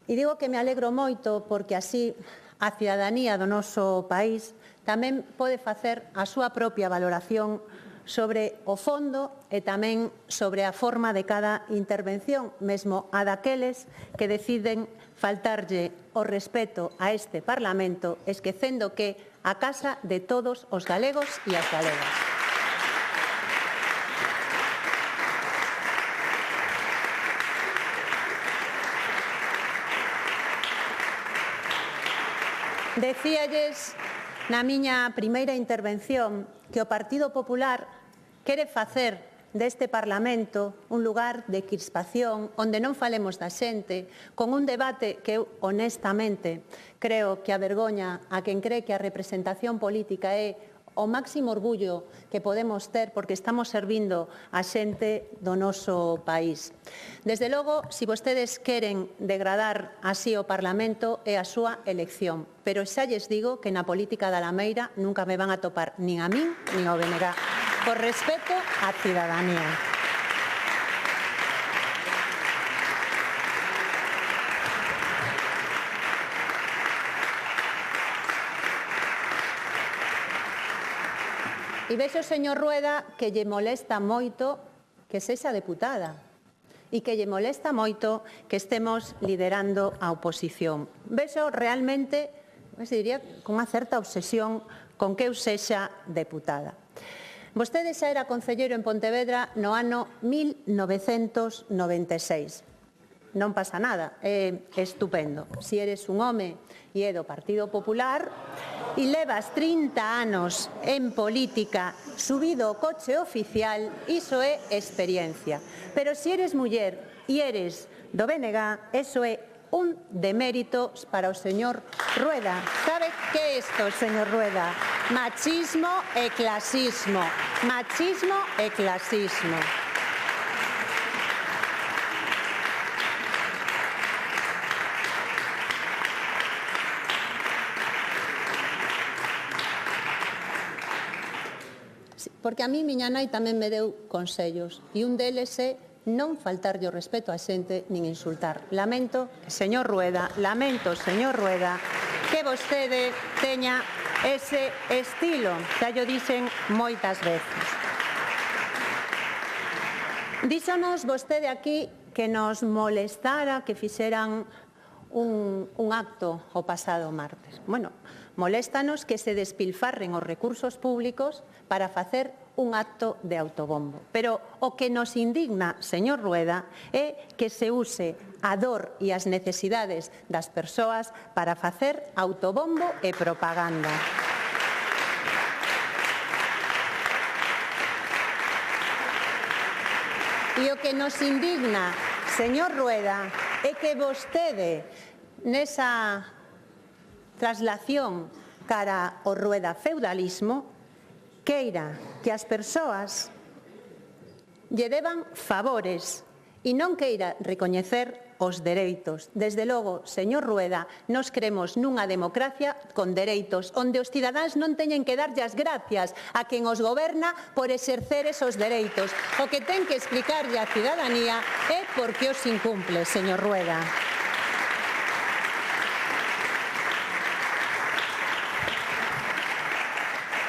E digo que me alegro moito porque así a cidadanía do noso país tamén pode facer a súa propia valoración sobre o fondo e tamén sobre a forma de cada intervención, mesmo a daqueles que deciden faltarlle o respeto a este Parlamento, esquecendo que a casa de todos os galegos e as galegas. Decíalles na miña primeira intervención que o Partido Popular quere facer deste Parlamento un lugar de crispación, onde non falemos da xente, con un debate que eu, honestamente, creo que avergoña a quen cree que a representación política é o máximo orgullo que podemos ter porque estamos servindo a xente do noso país. Desde logo, se vostedes queren degradar así o Parlamento, é a súa elección. Pero xa lles digo que na política da Lameira nunca me van a topar nin a min nin ao BNG. Por respeto á cidadanía. E vexo, señor Rueda, que lle molesta moito que sexa deputada e que lle molesta moito que estemos liderando a oposición. Vexo realmente, diría, con unha certa obsesión con que eu sexa deputada. Vostede xa era concelleiro en Pontevedra no ano 1996. Non pasa nada, é estupendo. Se eres un home e é do Partido Popular e levas 30 anos en política subido ao coche oficial, iso é experiencia. Pero se eres muller e eres do BNG, iso é un demérito para o señor Rueda. ¿Sabe que é isto, señor Rueda? Machismo e clasismo. Machismo e clasismo. Porque a mí miña nai tamén me deu consellos e un deles é non faltarlle o respeto á xente nin insultar. Lamento, señor Rueda, que vostede teña ese estilo, xa llo dixen moitas veces. Díxonos vostede aquí que nos molestara que fixeran un acto o pasado martes. Bueno, moléstanos que se despilfarren os recursos públicos para facer un acto de autobombo. Pero o que nos indigna, señor Rueda, é que se use a dor e as necesidades das persoas para facer autobombo e propaganda. E o que nos indigna, señor Rueda, é que vostede, nesa traslación cara ao Rueda feudalismo, queira que as persoas lle deban favores e non queira recoñecer os dereitos. Desde logo, señor Rueda, nos queremos nunha democracia con dereitos, onde os cidadáns non teñen que darlle as gracias a quen os goberna por exercer esos dereitos. O que ten que explicarlle á cidadanía é por que os incumple, señor Rueda.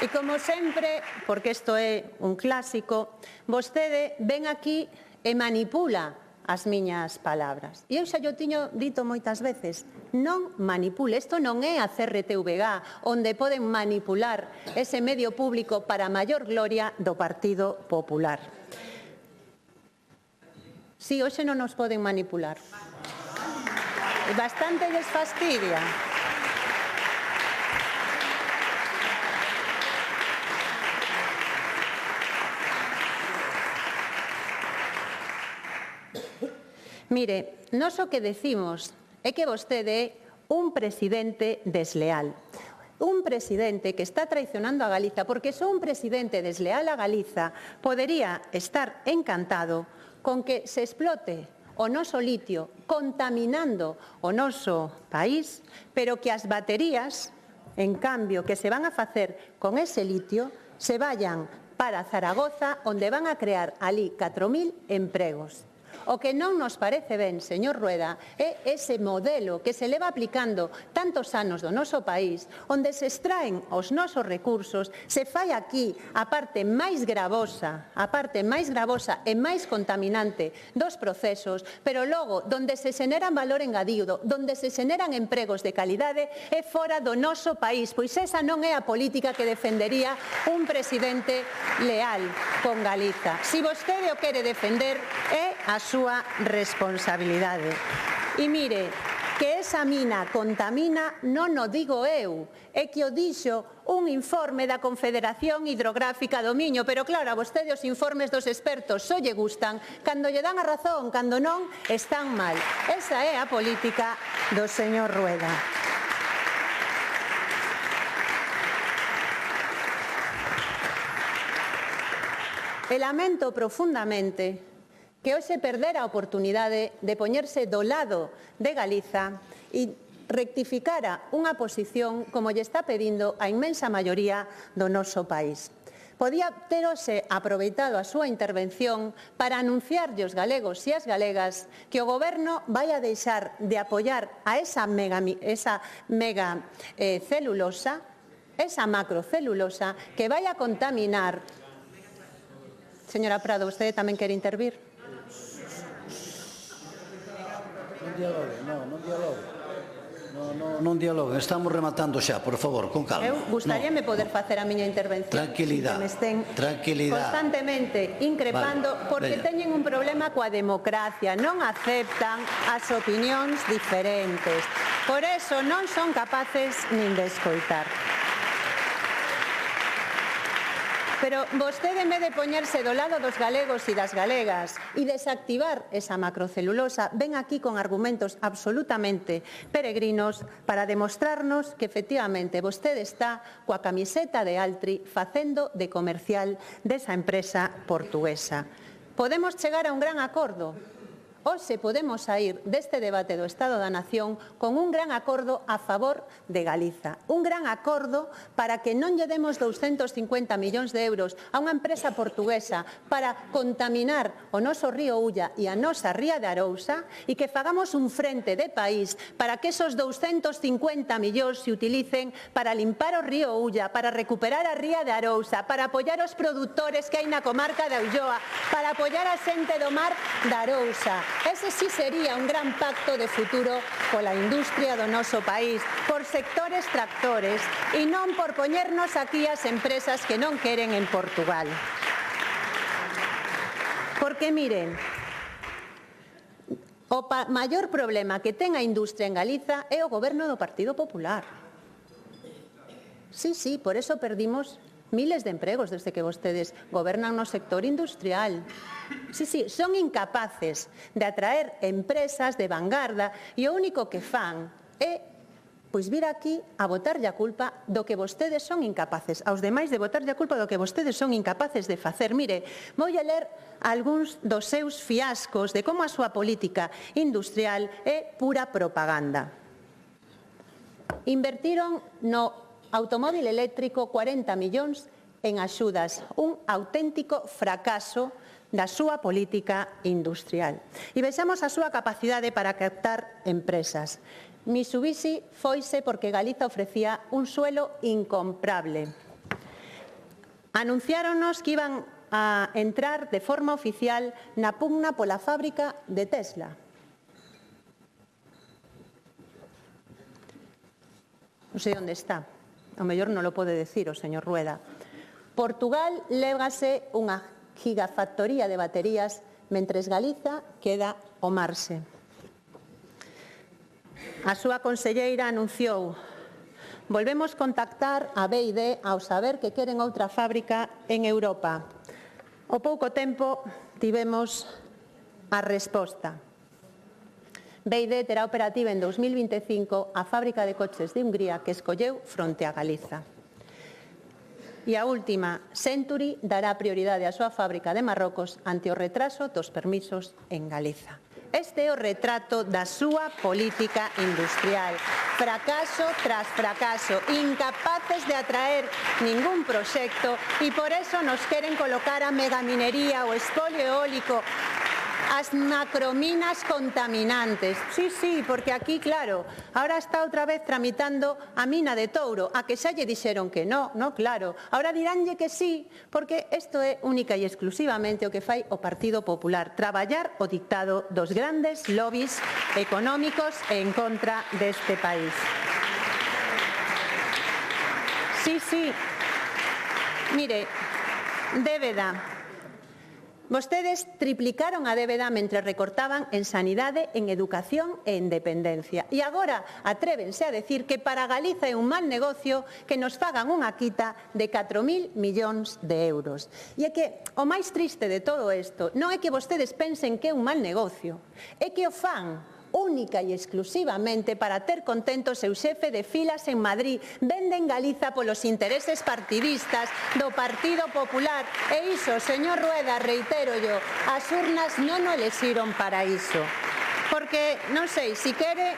E como sempre, porque isto é un clásico, vostede ven aquí e manipula as miñas palabras. E eu xa yo tiño dito moitas veces, non manipule, isto non é a CRTVG, onde poden manipular ese medio público para a maior gloria do Partido Popular. Si, hoxe non nos poden manipular. E bastante les fastidia. Mire, nós o que decimos é que vostede é un presidente desleal. Un presidente que está traicionando a Galiza, porque só un presidente desleal a Galiza podería estar encantado con que se explote o noso litio contaminando o noso país, pero que as baterías, en cambio, que se van a facer con ese litio, se vayan para Zaragoza, onde van a crear ali 4.000 empregos. O que non nos parece ben, señor Rueda, é ese modelo que se leva aplicando tantos anos do noso país, onde se extraen os nosos recursos, se fai aquí a parte máis gravosa e máis contaminante dos procesos, pero logo, donde se xeneran valor engadido, donde se xeneran empregos de calidade, é fora do noso país, pois esa non é a política que defendería un presidente leal con Galiza. Si vostede o quere defender, é a súa responsabilidade. E mire, que esa mina contamina non o digo eu, é que o dixo un informe da Confederación Hidrográfica do Miño, pero claro, a vostede os informes dos expertos só lle gustan, cando lle dan a razón, cando non, están mal. Esa é a política do señor Rueda. E lamento profundamente que hoxe perdera a oportunidade de poñerse do lado de Galiza e rectificara unha posición como lle está pedindo a inmensa maioría do noso país. Podía ter hoxe aproveitado a súa intervención para anunciarlle aos galegos e as galegas que o Goberno vai a deixar de apoiar a esa mega celulosa, esa macrocelulosa que vai a contaminar. Señora Prado, vostede tamén quere intervir? Non dialogue, estamos rematando xa, por favor, con calma. Eu gustaríame poder facer a miña intervención. Tranquilidade, que me estén tranquilidade. Constantemente increpando, Vale, porque veña. teñen un problema coa democracia, non aceptan as opinións diferentes. Por eso non son capaces nin de escoitar. Pero vostede, en vez de poñerse do lado dos galegos e das galegas e desactivar esa macrocelulosa, ven aquí con argumentos absolutamente peregrinos para demostrarnos que, efectivamente, vostede está coa camiseta de Altri facendo de comercial desa empresa portuguesa. Podemos chegar a un gran acordo. Hoxe podemos saír deste debate do Estado da Nación con un gran acordo a favor de Galiza. Un gran acordo para que non lle demos 250 millóns de euros a unha empresa portuguesa para contaminar o noso río Ulla e a nosa ría de Arousa e que fagamos un frente de país para que esos 250 millóns se utilicen para limpar o río Ulla, para recuperar a ría de Arousa, para apoiar os produtores que hai na comarca da Ulloa, para apoiar a xente do mar da Arousa. Ese sí sería un gran pacto de futuro pola industria do noso país, por sectores tractores e non por poñernos aquí as empresas que non queren en Portugal. Porque, miren, o maior problema que ten a industria en Galiza é o goberno do Partido Popular. Sí, por eso perdimos miles de empregos desde que vostedes gobernan no sector industrial. Sí, son incapaces de atraer empresas de vanguarda e o único que fan é vir aquí a botarlle a culpa do que vostedes son incapaces, aos demais de botarlle a culpa do que vostedes son incapaces de facer. Mire, vou a ler algúns dos seus fiascos de como a súa política industrial é pura propaganda. Invertiron no automóvil eléctrico 40 millóns en axudas, un auténtico fracaso da súa política industrial. E vexamos a súa capacidade para captar empresas. Mitsubishi foise porque Galiza ofrecía un suelo incomprable. Anunciáronos que iban a entrar de forma oficial na pugna pola fábrica de Tesla. Non sei onde está. O mellor non lo pode decir o señor Rueda. Portugal légase unha gigafactoría de baterías mentres Galiza queda o marxe. A súa conselleira anunciou: volvemos contactar a BID ao saber que queren outra fábrica en Europa. Ao pouco tempo tivemos a resposta. BID terá operativa en 2025 a fábrica de coches de Hungría que escolleu fronte a Galiza. E a última, Century dará prioridade á súa fábrica de Marrocos ante o retraso dos permisos en Galiza. Este é o retrato da súa política industrial. Fracaso tras fracaso, incapaces de atraer ningún proxecto e por eso nos queren colocar a megaminería, o espolio eólico, as macrominas contaminantes. Sí, porque aquí, claro, ahora está outra vez tramitando a mina de Touro, a que xa lle dixeron que no, claro. Ahora diránlle que sí, porque isto é única e exclusivamente o que fai o Partido Popular, traballar o dictado dos grandes lobbies económicos en contra deste país. Sí. Mire, Vostedes triplicaron a débeda mentre recortaban en sanidade, en educación e en dependencia. E agora atrévense a decir que para Galiza é un mal negocio que nos fagan unha quita de 4.000 millóns de euros. E é que o máis triste de todo isto non é que vostedes pensen que é un mal negocio, é que o fan única e exclusivamente para ter contento o seu xefe de filas en Madrid. Venden Galiza polos intereses partidistas do Partido Popular. E iso, señor Rueda, reitérollo, as urnas non o elexiron para iso. Porque, non sei, si quere,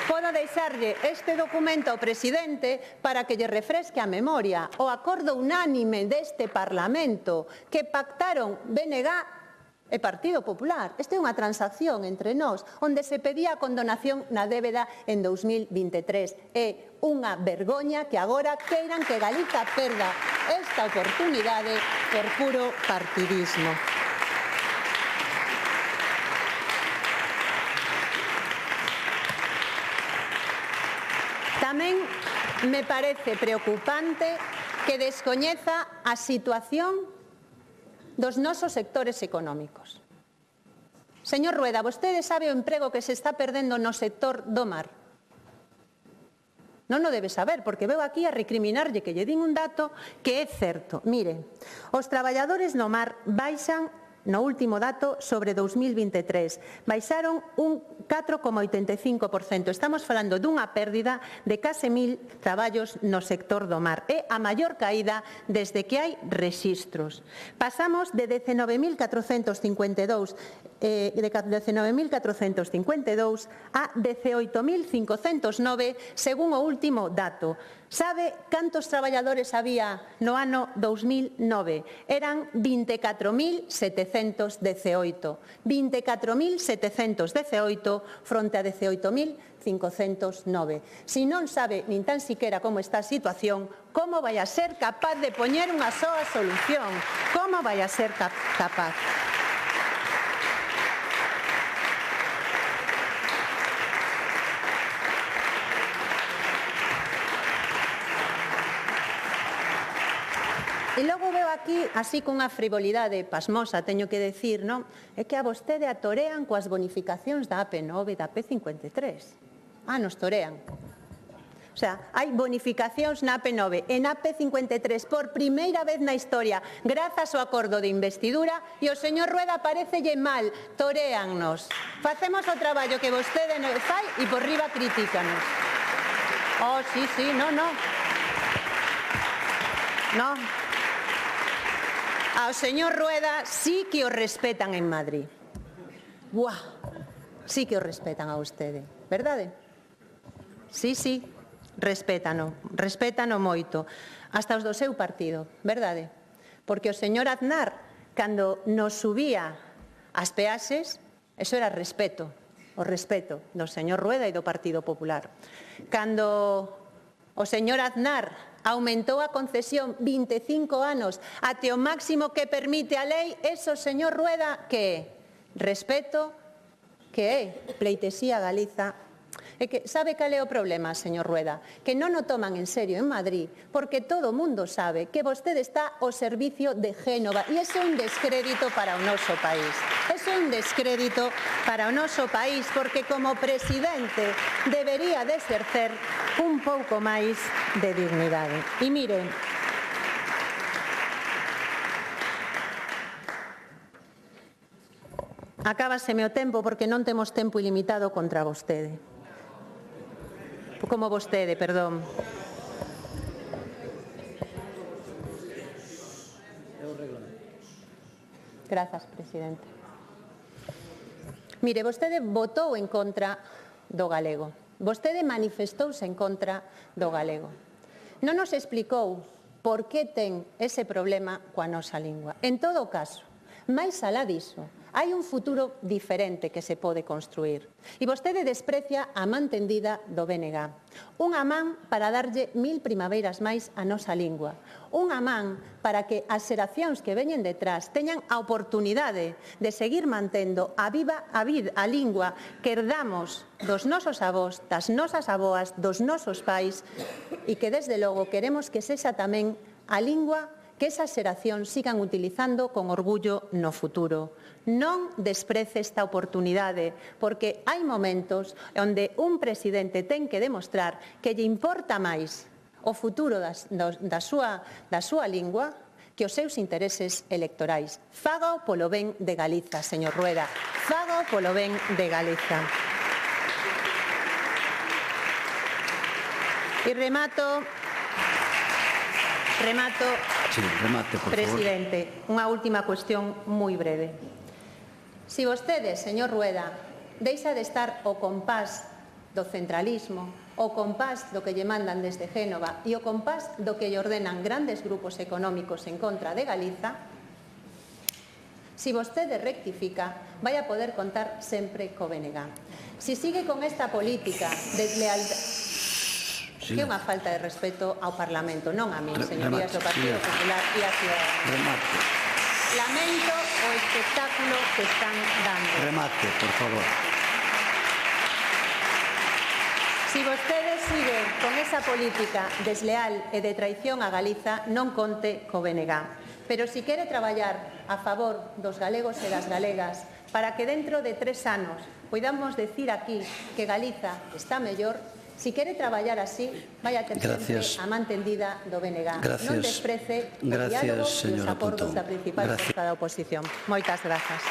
podo deixarlle este documento ao presidente para que lle refresque a memoria o acordo unánime deste Parlamento que pactaron BNG e Partido Popular. Esta é unha transacción entre nós, onde se pedía a condonación na débeda en 2023. É unha vergoña que agora queiran que Galiza perda esta oportunidade por puro partidismo. Tamén me parece preocupante que descoñeza a situación dos nosos sectores económicos. Señor Rueda, vostede sabe o emprego que se está perdendo no sector do mar? Non o debe saber, porque veu aquí a recriminarlle que lle din un dato que é certo. Mire, os traballadores no mar baixan no último dato sobre 2023. Baixaron un 4,85%. Estamos falando dunha pérdida de case 1.000 traballos no sector do mar. É a maior caída desde que hai rexistros. Pasamos de 19.452 a 18.509 según o último dato. Sabe cantos traballadores había no ano 2009? Eran 24.718. 24.718 fronte a 18.509. Si non sabe nin tan siquiera como está a situación, como vai a ser capaz de poñer unha soa solución? Como vai a ser capaz? E logo veo aquí, así cunha frivolidade pasmosa, teño que decir, non? É que a vostede a torean coas bonificacións da AP9 e da AP53. Nos torean. O sea, hai bonificacións na AP9 e na AP53 por primeira vez na historia, grazas ao acordo de investidura, e o señor Rueda parecelle mal, toreannos. Facemos o traballo que vostede non fai e por riba critícanos. Sí, no. No. Ao señor Rueda sí que o respetan en Madrid. Sí que o respetan a vostede, verdade? Sí, respétano moito. Hasta os do seu partido, verdade? Porque o señor Aznar, cando nos subía as peaxes, eso era respeto, o respeto do señor Rueda e do Partido Popular. Cando o señor Aznar aumentou a concesión 25 anos até o máximo que permite a lei, eso, señor Rueda, que é respeto, que é pleitesía Galiza. É que sabe cal é o problema, señor Rueda? Que non o toman en serio en Madrid, porque todo o mundo sabe que vostede está ao servicio de Génova, e iso é un descrédito para o noso país. Iso é un descrédito para o noso país, porque como presidente debería de exercer un pouco máis de dignidade. E mire, acábaseme o tempo porque non temos tempo ilimitado contra vostede. Como vostede, perdón. Grazas, presidente. Mire, vostede votou en contra do galego. Vostede manifestouse en contra do galego. Non nos explicou por que ten ese problema coa nosa lingua. En todo caso, máis alá diso, hai un futuro diferente que se pode construir. E vostede desprecia a man tendida do BNG. Unha man para darlle 1000 primaveiras máis á nosa lingua. Unha man para que as xeracións que veñen detrás teñan a oportunidade de seguir mantendo a lingua que herdamos dos nosos avós, das nosas aboas, dos nosos pais, e que desde logo queremos que sexa tamén a lingua que esas xeracións sigan utilizando con orgullo no futuro. Non desprece esta oportunidade, porque hai momentos onde un presidente ten que demostrar que lle importa máis o futuro da súa lingua que os seus intereses electorais. Fágao polo ben de Galiza, señor Rueda. Fágao polo ben de Galiza. E remato, Sí, remate, por favor. presidente, unha última cuestión moi breve. Si vostede, señor Rueda, deixa de estar ao compás do centralismo, ao compás do que lle mandan desde Génova e ao compás do que lle ordenan grandes grupos económicos en contra de Galiza, si vostede rectifica, vai a poder contar sempre co BNG. Si sigue con esta política desleal... Que é unha falta de respeto ao Parlamento, non a mí, señorías do Partido Popular e a Ciudadanos. Remate. Lamento o espectáculo que están dando. Remate, por favor. Si vostede sigue con esa política desleal e de traición a Galiza, non conte co BNG. Pero si quere traballar a favor dos galegos e das galegas para que dentro de 3 anos podamos decir aquí que Galiza está mellor, si quere traballar así, vai a ter sempre a man tendida do BNG. Non desprece o diálogo e os acordos da principal forza da oposición. Moitas grazas.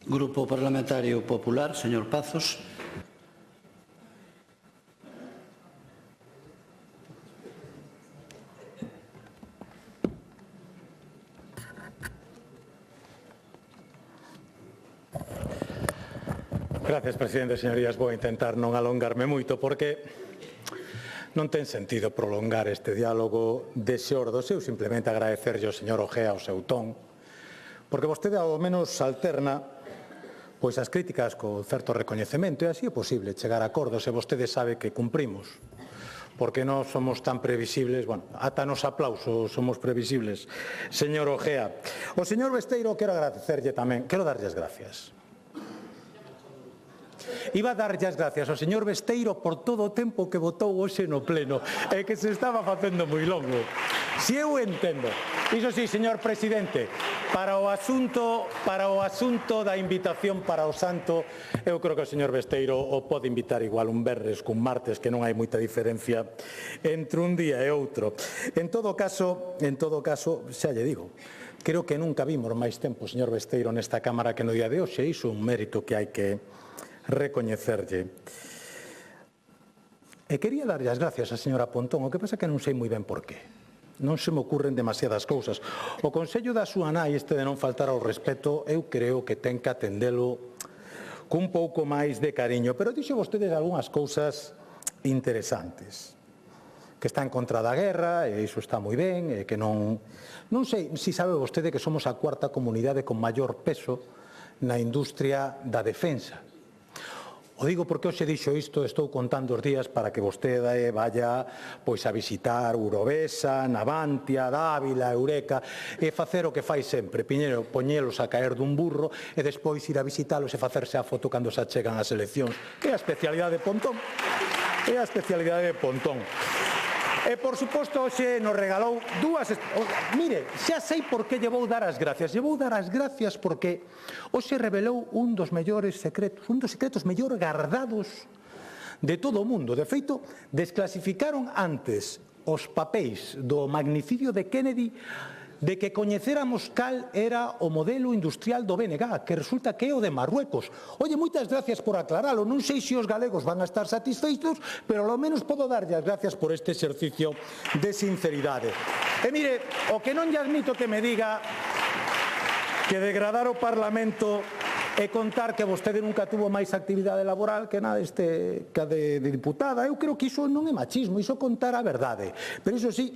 Grupo Parlamentario Popular, señor Pazos. Gracias, presidente. Señorías, vou intentar non alongarme moito porque non ten sentido prolongar este diálogo de xordo. Eu simplemente agradecerlle ao señor Ojea o seu ton, porque vostede ao menos alterna pois as críticas co certo recoñecemento, e así é posible chegar a acordos, e vostede sabe que cumprimos, porque non somos tan previsibles, bueno, ata nos aplausos somos previsibles, señor Ojea. O señor Besteiro quero agradecerlle tamén, quero darlle as gracias. Iba a darlle as gracias ao señor Besteiro por todo o tempo que votou hoxe no pleno e que se estaba facendo moi longo. Si eu entendo. Iso sí, señor presidente, para o asunto da invitación para o santo, eu creo que o señor Besteiro o pode invitar igual un venres cun martes, que non hai moita diferencia entre un día e outro. En todo caso, xa lle digo, creo que nunca vimos máis tempo, señor Besteiro, nesta Cámara que no día de hoxe, iso é un mérito que hai que recoñecerlle. E quería darlle as gracias á señora Pontón, o que pasa que non sei moi ben por qué. Non se me ocurren demasiadas cousas. O consello da súa nai, este de non faltar ao respeto, eu creo que ten que atendelo cun pouco máis de cariño. Pero dixo vostedes algunhas cousas interesantes. Que está en contra da guerra, e iso está moi ben, e que non sei se sabe vostede que somos a 4ª comunidade con maior peso na industria da defensa. O digo porque hoxe dixo isto, estou contando os días para que vostede vaya pois a visitar Urovesa, Navantia, Dávila, Eureka e facer o que fai sempre, primeiro poñelos a caer dun burro e despois ir a visitalos e facerse a foto cando se achegan as eleccións. É a especialidade de Pontón. É a especialidade de Pontón. E, por suposto, hoxe nos regalou dúas... Mire, xa sei por que lle vou dar as gracias. Lle vou dar as gracias porque hoxe revelou un dos mellores secretos, un dos secretos mellor gardados de todo o mundo. De feito, desclasificaron antes os papéis do magnicidio de Kennedy de que coñecéramos cal era o modelo industrial do BNG, que resulta que é o de Marruecos. Oye, moitas gracias por aclaralo. Non sei se os galegos van a estar satisfeitos, pero ao menos podo darlle as gracias por este exercicio de sinceridade. E mire, o que non lle admito que me diga que degradar o Parlamento e contar que vostede nunca tuvo máis actividade laboral que a de diputada. Eu creo que iso non é machismo, iso contar a verdade. Pero iso sí,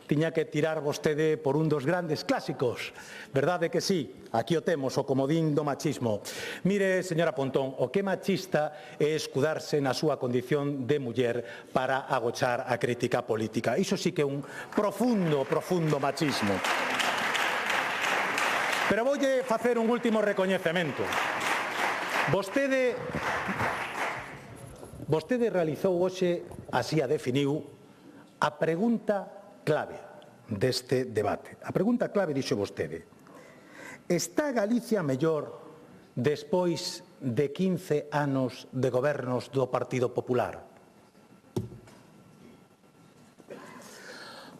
tiña que tirar vostede por un dos grandes clásicos. Verdade que sí, aquí o temos, o comodín do machismo. Mire, señora Pontón, o que machista é escudarse na súa condición de muller para agochar a crítica política. Iso sí que é un profundo, profundo machismo. Pero voulle facer un último recoñecemento. Vostede realizou hoxe, así a definiu, a pregunta clave deste debate. A pregunta clave dixo vostede: está Galicia mellor despois de 15 anos de gobernos do Partido Popular?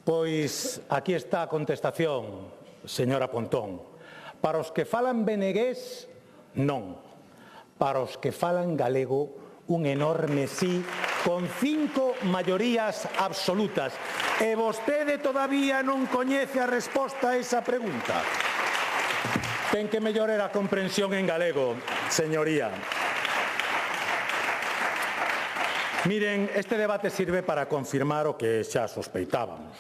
Pois aquí está a contestación, señora Pontón. Para os que falan benegués, non. Para os que falan galego, un enorme sí, con 5 maiorías absolutas. E vostede todavía non coñece a resposta a esa pregunta. Ten que mellorar a comprensión en galego, señoría. Miren, este debate sirve para confirmar o que xa sospeitábamos,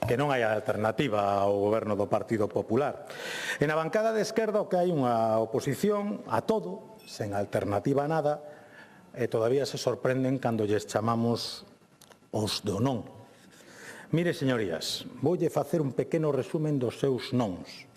que non hai alternativa ao goberno do Partido Popular. En a bancada de esquerda o que hai unha oposición a todo, sen alternativa a nada, e todavía se sorprenden cando lles chamamos os do non. Mire, señorías, voulle facer un pequeno resumen dos seus nons.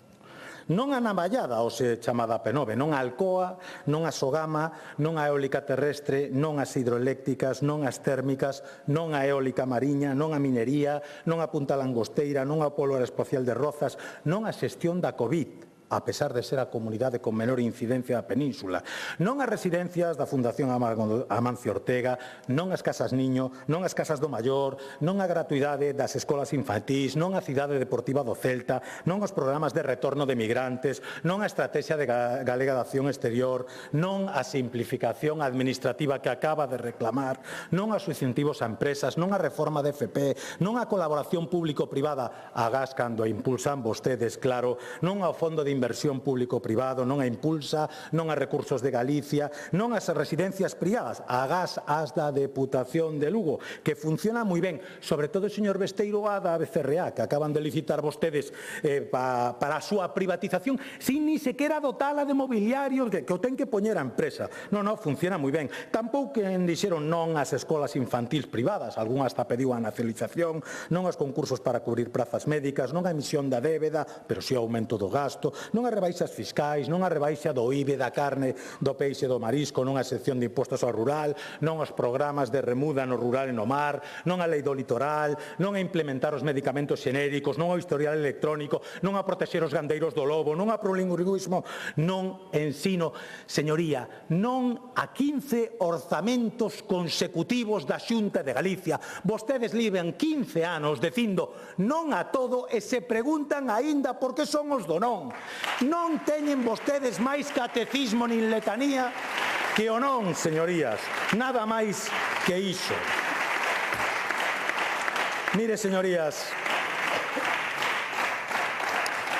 Non a navallada, ou se chamada P9, non a Alcoa, non a Sogama, non a eólica terrestre, non as hidroeléctricas, non as térmicas, non a eólica mariña, non a minería, non a Punta Langosteira, non ao polo aeroespacial de Rozas, non a xestión da COVID, a pesar de ser a comunidade con menor incidencia da península, non as residencias da Fundación Amancio Ortega, non as casas niño, non as casas do maior, non a gratuidade das escolas infantís, non a cidade deportiva do Celta, non os programas de retorno de migrantes, non a estrategia galega de acción exterior, non a simplificación administrativa que acaba de reclamar, non os incentivos a empresas, non a reforma de FP, non a colaboración público-privada, agás cando a impulsan vostedes, claro, non ao fondo de inversión público-privado, non a Impulsa, non a Recursos de Galicia, non as residencias privadas, agás as da Deputación de Lugo, que funciona moi ben, sobre todo, señor Besteiro, a da BCRA, que acaban de licitar vostedes para a súa privatización, sin ni sequera dotala de mobiliario, que o ten que poñer a empresa. Non, funciona moi ben. Tampouco dixeron non ás escolas infantís privadas, algún hasta pediu a nacionalización, non aos concursos para cubrir prazas médicas, non a emisión da débeda, pero si o aumento do gasto, non a rebaixas fiscais, non a rebaixa do IBE, da carne, do peixe, do marisco, non a excepción de impostos ao rural, non aos programas de remuda no rural e no mar, non a lei do litoral, non a implementar os medicamentos xenéricos, non ao historial electrónico, non a protexer os gandeiros do lobo, non a prolingüismo, non ensino, señoría, non a 15 orzamentos consecutivos da Xunta de Galicia. Vostedes liben 15 anos dicindo non a todo e se preguntan aínda por que son os do non. Non teñen vostedes máis catecismo nin letanía que o non, señorías. Nada máis que iso. Mire, señorías,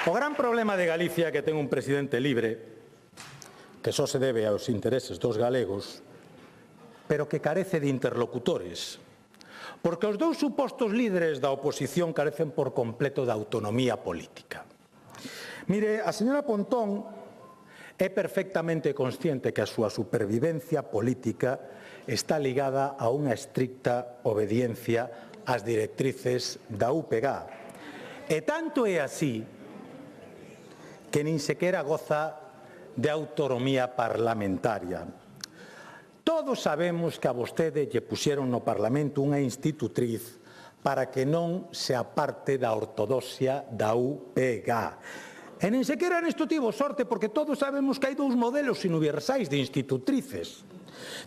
o gran problema de Galicia que ten un presidente libre, que só se debe aos intereses dos galegos, pero que carece de interlocutores, porque os dous supostos líderes da oposición carecen por completo da autonomía política. Mire, a señora Pontón é perfectamente consciente que a súa supervivencia política está ligada a unha estricta obediencia ás directrices da UPG. E tanto é así que nin sequera goza de autonomía parlamentaria. Todos sabemos que a vostede lle puxeron no Parlamento unha institutriz para que non se aparte da ortodoxia da UPG. E nin sequera nisto tivo sorte, porque todos sabemos que hai dous modelos universais de institutrices.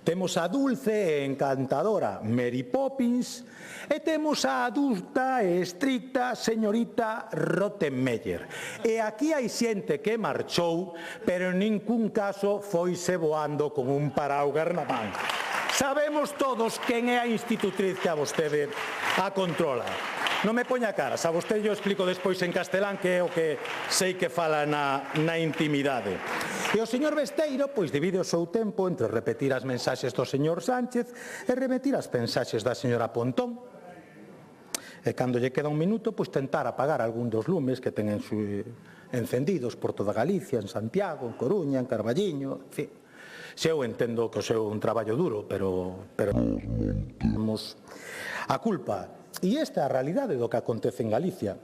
Temos a dulce e encantadora Mary Poppins e temos a adulta e estricta señorita Rottenmeier. E aquí hai xente que marchou, pero en ningún caso foise voando con un paraugas na man. Sabemos todos quen é a institutriz que a vostede a controla. Non me poña caras, a vostede yo explico despois en castelán, que é o que sei que fala na intimidade. E o señor Besteiro, pois, divide o seu tempo entre repetir as mensaxes do señor Sánchez e repetir as mensaxes da señora Pontón. E cando lle queda un minuto, pois tentar apagar algún dos lumes que ten encendidos por toda Galicia, en Santiago, en Coruña, en Carballiño, en fin. Se eu entendo que o seu é un traballo duro, pero temos a culpa. E esta é a realidade do que acontece en Galicia.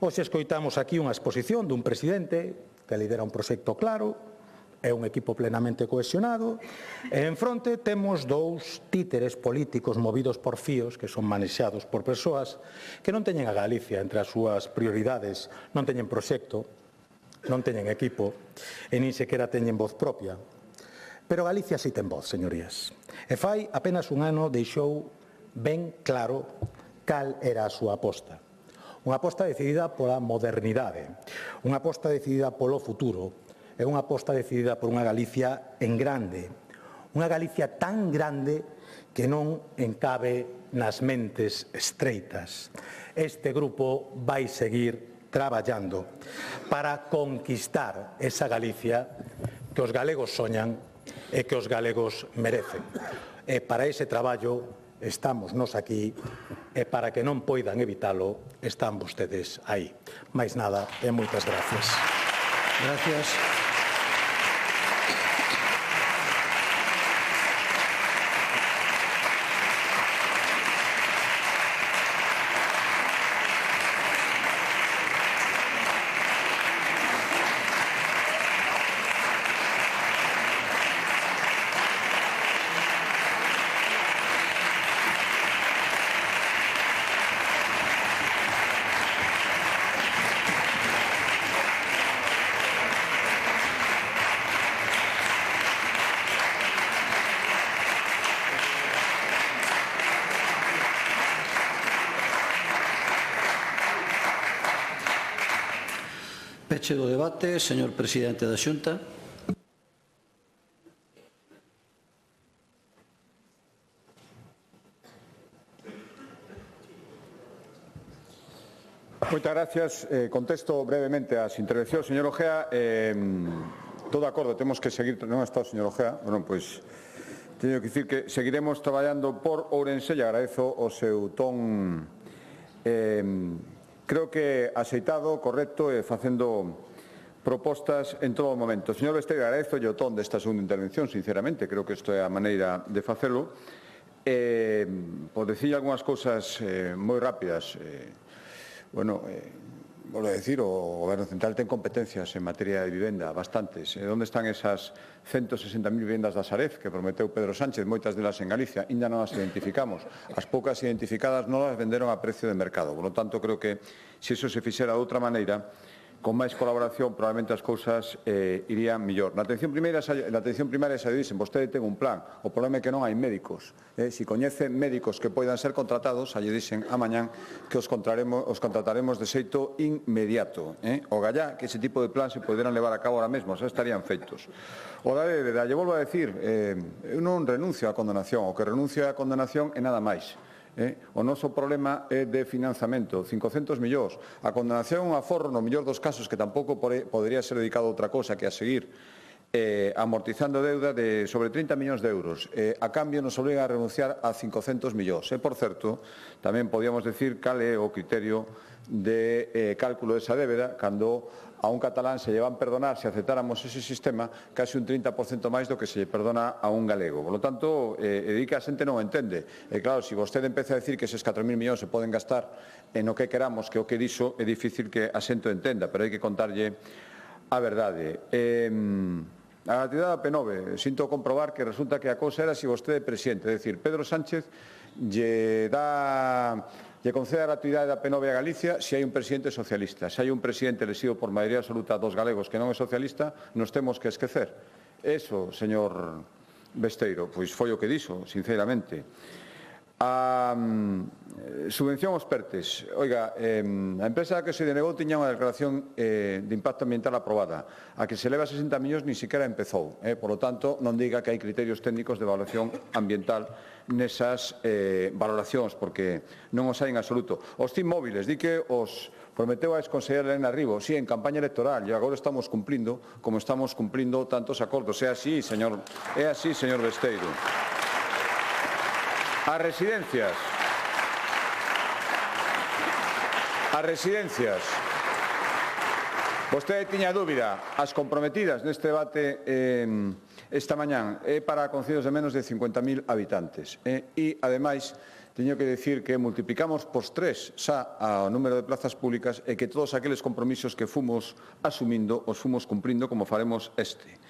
Hoxe escoitamos aquí unha exposición dun presidente que lidera un proxecto claro, é un equipo plenamente cohesionado, e en fronte temos dous títeres políticos movidos por fíos que son manexados por persoas que non teñen a Galicia entre as súas prioridades, non teñen proxecto, non teñen equipo e nin sequera teñen voz propia. Pero Galicia sí ten voz, señorías. E fai apenas un ano deixou ben claro cal era a súa aposta. Unha aposta decidida pola modernidade, unha aposta decidida polo futuro, e unha aposta decidida por unha Galicia en grande, unha Galicia tan grande que non encabe nas mentes estreitas. Este grupo vai seguir traballando para conquistar esa Galicia que os galegos soñan e que os galegos merecen. E para ese traballo estamos nos aquí, e para que non poidan evitalo, están vostedes aí. Mais nada, e moitas gracias. Gracias. Peche do debate, señor presidente da Xunta. Moitas gracias. Contesto brevemente ás intervencións. Señor Ojea, todo de acordo, temos que seguir... Non está o señor Ojea? Bueno, pois, teño que dicir que seguiremos traballando por Ourense e agradezo o seu ton... creo que aceitado, correcto e facendo propostas en todo o momento. Señor Besteiro, agradezo o ton desta segunda intervención, sinceramente, creo que isto é a maneira de facelo. Por decir algunhas cousas moi rápidas, volvo a decir, o Goberno Central ten competencias en materia de vivenda, bastantes. Onde están esas 160.000 vivendas da Sareb que prometeu Pedro Sánchez, moitas delas en Galicia? Ainda non as identificamos. As poucas identificadas non as venderon a precio de mercado. Por lo tanto, creo que se iso se fixera de outra maneira, con máis colaboración, probablemente as cousas irían mellor. Na atención primaria xa dixen, vostede ten un plan. O problema é que non hai médicos. Se coñece médicos que poidan ser contratados, xa lle dixen a mañán que os contrataremos de xeito inmediato. O gallá que ese tipo de plan se poderán levar a cabo ahora mesmo, xa estarían feitos. O da débeda, lle volvo a decir, eu non renuncio á condenación, o que renuncio á condenación é nada máis. O noso problema é de financiamento, 500 millóns. A condenación é un aforro, no mellor dos casos, que tampouco podería ser dedicado a outra cosa que a seguir amortizando deuda de sobre 30 millóns de euros. A cambio nos obriga a renunciar a 500 millóns. E, por certo, tamén podíamos decir cal é o criterio de cálculo desa débeda cando a un catalán se lle van perdonar, se aceptáramos ese sistema, case un 30% máis do que se lle perdona a un galego. Por lo tanto, di que a xente non entende. E claro, se vostede empeza a decir que eses 4.000 millóns se poden gastar en o que queramos, que o que dixo, é difícil que a xente o entenda, pero hai que contarlle a verdade. A gratuidade da P9, sinto comprobar que resulta que a cousa era se vostede é presidente, é dicir, Pedro Sánchez lle concede a gratuidade da P9 a Galicia se hai un presidente socialista. Se hai un presidente elegido por maioría absoluta dos galegos que non é socialista, nos temos que esquecer. Eso, señor Besteiro? Pois foi o que dixo, sinceramente. A subvención aos PERTES. Oiga, a empresa que se denegou tiña unha declaración de impacto ambiental aprobada. A que se leva 60 millóns ni siquiera empezou. Por lo tanto, non diga que hai criterios técnicos de evaluación ambiental nesas valoracións, porque non os hai en absoluto. Os CIM móviles, di que os prometeu a exconselleira Elena Ribó, sí, en campaña electoral, e agora estamos cumplindo, como estamos cumplindo tantos acordos. É así, señor Besteiro. As residencias. Vostede tiña dúbida. As comprometidas neste debate esta mañán é para concellos de menos de 50.000 habitantes. E, ademais, teño que decir que multiplicamos por 3 xa o número de plazas públicas e que todos aqueles compromisos que fomos asumindo os fomos cumprindo como faremos este.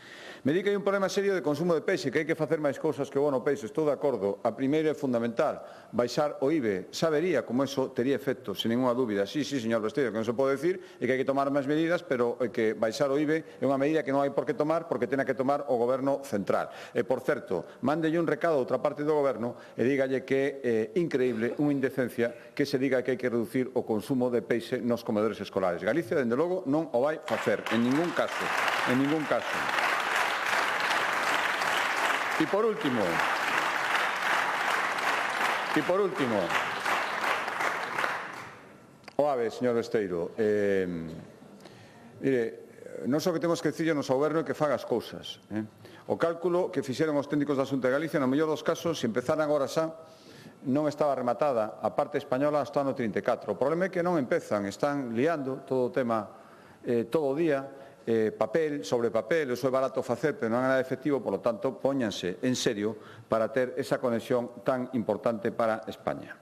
Me di que hai un problema serio de consumo de peixe, que hai que facer máis cousas que o bono peixe. Estou de acordo. A primeira é fundamental, baixar o IBE. Sabería como eso tería efecto, sin ninguna dúbida. Sí, señor Besteiro, que non se pode decir e que hai que tomar máis medidas, pero que baixar o IBE é unha medida que non hai por que tomar porque ten que tomar o Goberno central. E, por certo, mándelle un recado a outra parte do Goberno e dígalle que é increíble, unha indecencia, que se diga que hai que reducir o consumo de peixe nos comedores escolares. Galicia, dende logo, non o vai facer, en ningún caso. En ningún caso. Y por último, o AVE, señor Besteiro, mire, non só que temos que dicirlle ao noso goberno que faga as cousas. O cálculo que fixeron os técnicos da Xunta de Galicia, no mellor dos casos, se empezaran agora xa, non estaba rematada a parte española hasta o ano 34. O problema é que non empezan, están liando todo o tema todo o día, papel sobre papel, eso é barato facer, pero non é nada efectivo, por lo tanto, póñanse en serio para ter esa conexión tan importante para España.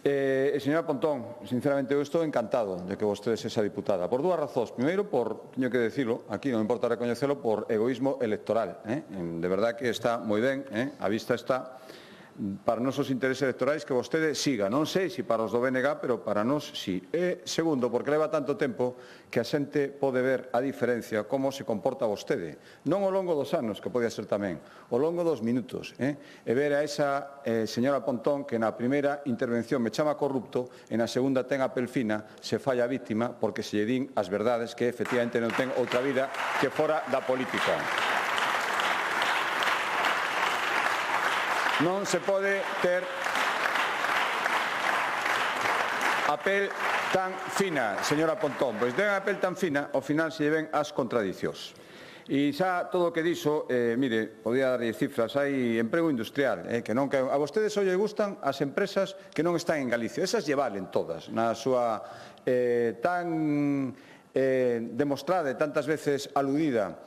Señora Pontón, sinceramente, eu estou encantado de que vostede sexa diputada, por dúas razóns. Primeiro, teño que decirlo, aquí non importa recoñecelo, por egoísmo electoral. De verdad que está moi ben, a vista está, para nosos intereses electorais que vostede siga. Non sei se para os do BNG, pero para nós sí. E, segundo, porque leva tanto tempo que a xente pode ver a diferencia como se comporta vostede. Non ao longo dos anos, que podía ser tamén, ao longo dos minutos. E ver a esa señora Pontón que na primeira intervención me chama corrupto e na segunda ten a pel fina, se falla víctima porque se lle din as verdades que efectivamente non ten outra vida que fora da política. Non se pode ter a pel tan fina, señora Pontón. Pois ten a pel tan fina, ao final se lle ven as contradicións. E xa todo o que dixo, mire, podía darlle cifras, hai emprego industrial, que non a vostedes só lle gustan as empresas que non están en Galicia. Esas lle valen todas, na súa tan demostrada e tantas veces aludida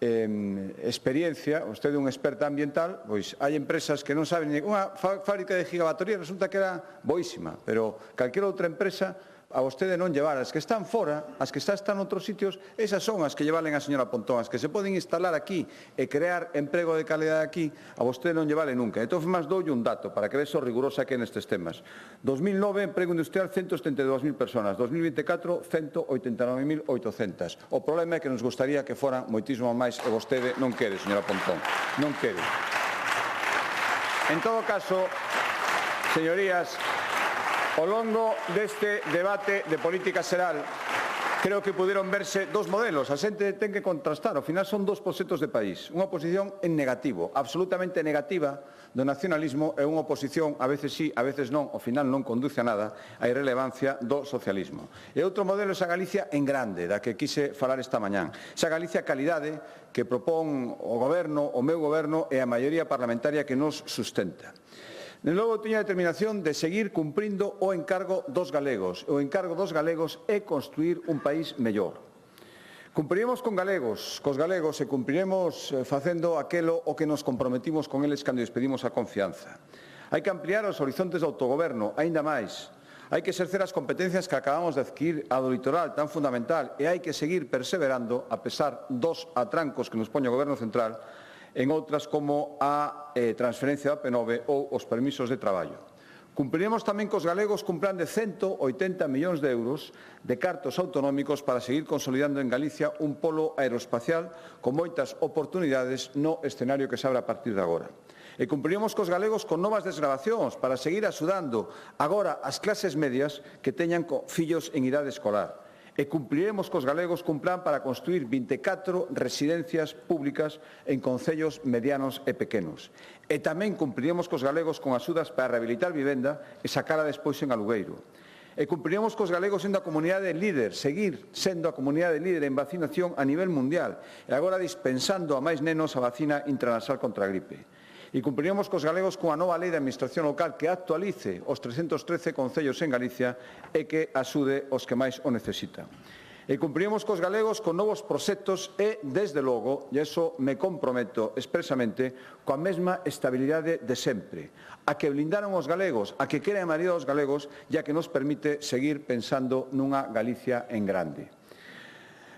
experiencia, vostede é un experta ambiental, pois hai empresas que non saben, unha fábrica de gigawattoría resulta que era boísima, pero calquera outra empresa a vostede non llevar. As que están fora, as que están en outros sitios, esas son as que llevalen a señora Pontón, as que se poden instalar aquí e crear emprego de calidade aquí, a vostede non llevale nunca. Entón, máis doulle un dato para que veso rigurosa que nestes temas. 2009, emprego industrial, 172.000 personas. 2024, 189.800. O problema é que nos gustaría que foran moitísimo máis e vostede non quere, señora Pontón. Non quere. En todo caso, señorías, ao longo deste debate de política xeral, creo que puderon verse dos modelos. A xente ten que contrastar. Ao final son dos proxectos de país. Unha oposición en negativo, absolutamente negativa do nacionalismo, e unha oposición, a veces sí, a veces non, ao final non conduce a nada, a irrelevancia do socialismo. E outro modelo é esa Galicia en grande, da que quise falar esta mañán. Esa Galicia calidade que propón o Goberno, o meu Goberno e a maioría parlamentaria que nos sustenta. De logo, teño a determinación de seguir cumprindo o encargo dos galegos. O encargo dos galegos é construir un país mellor. Cumpriremos cos galegos e cumpriremos facendo aquelo o que nos comprometimos con eles cando despedimos a confianza. Hai que ampliar os horizontes do autogoberno, aínda máis. Hai que exercer as competencias que acabamos de adquirir a do litoral tan fundamental e hai que seguir perseverando, a pesar dos atrancos que nos poñe o Goberno central, en outras como a transferencia da P9 ou os permisos de traballo. Cumpliremos tamén cos galegos cun plan de 180 millóns de euros de cartos autonómicos para seguir consolidando en Galicia un polo aeroespacial con moitas oportunidades no escenario que se abre a partir de agora. E cumpriremos cos galegos con novas desgravacións para seguir axudando agora as clases medias que teñan fillos en idade escolar. E cumpriremos cos galegos cun plan para construir 24 residencias públicas en concellos medianos e pequenos. E tamén cumpriremos cos galegos con axudas para rehabilitar vivenda e sacala despois en alugueiro. E cumpriremos cos galegos sendo a comunidade líder, seguir sendo a comunidade líder en vacinación a nivel mundial e agora dispensando a máis nenos a vacina intranasal contra a gripe. E cumpriremos cos galegos cunha nova lei de administración local que actualice os 313 concellos en Galicia e que axude os que máis o necesitan. E cumpriremos cos galegos con novos proxectos e, desde logo, e iso me comprometo expresamente, coa mesma estabilidade de sempre, a que blindaron os galegos, a que quere a maioría dos galegos e a que nos permite seguir pensando nunha Galicia en grande.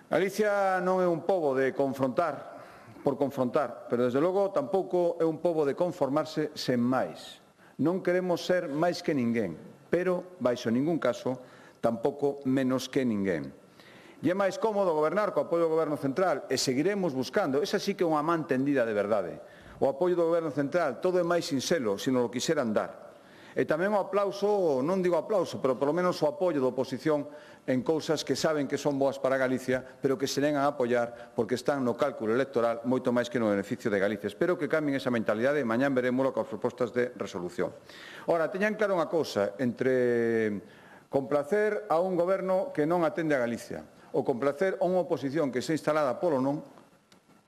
Galicia non é un pobo de confrontar por confrontar, pero desde logo tampouco é un pobo de conformarse sen máis. Non queremos ser máis que ninguén, pero, baixo ningún caso, tampouco menos que ninguén. E é máis cómodo gobernar co apoio do Goberno Central e seguiremos buscando, esa sí que é unha man tendida de verdade, o apoio do Goberno Central, todo é máis sinxelo, se non o quixeran dar. E tamén o aplauso, non digo aplauso, pero polo menos o apoio da oposición en cousas que saben que son boas para Galicia, pero que se negan a apoiar porque están no cálculo electoral moito máis que no beneficio de Galicia. Espero que cambien esa mentalidade e mañán verémoslo coas propostas de resolución. Ora, teñan claro unha cousa, entre complacer a un goberno que non atende a Galicia ou complacer a unha oposición que se instalada polo non,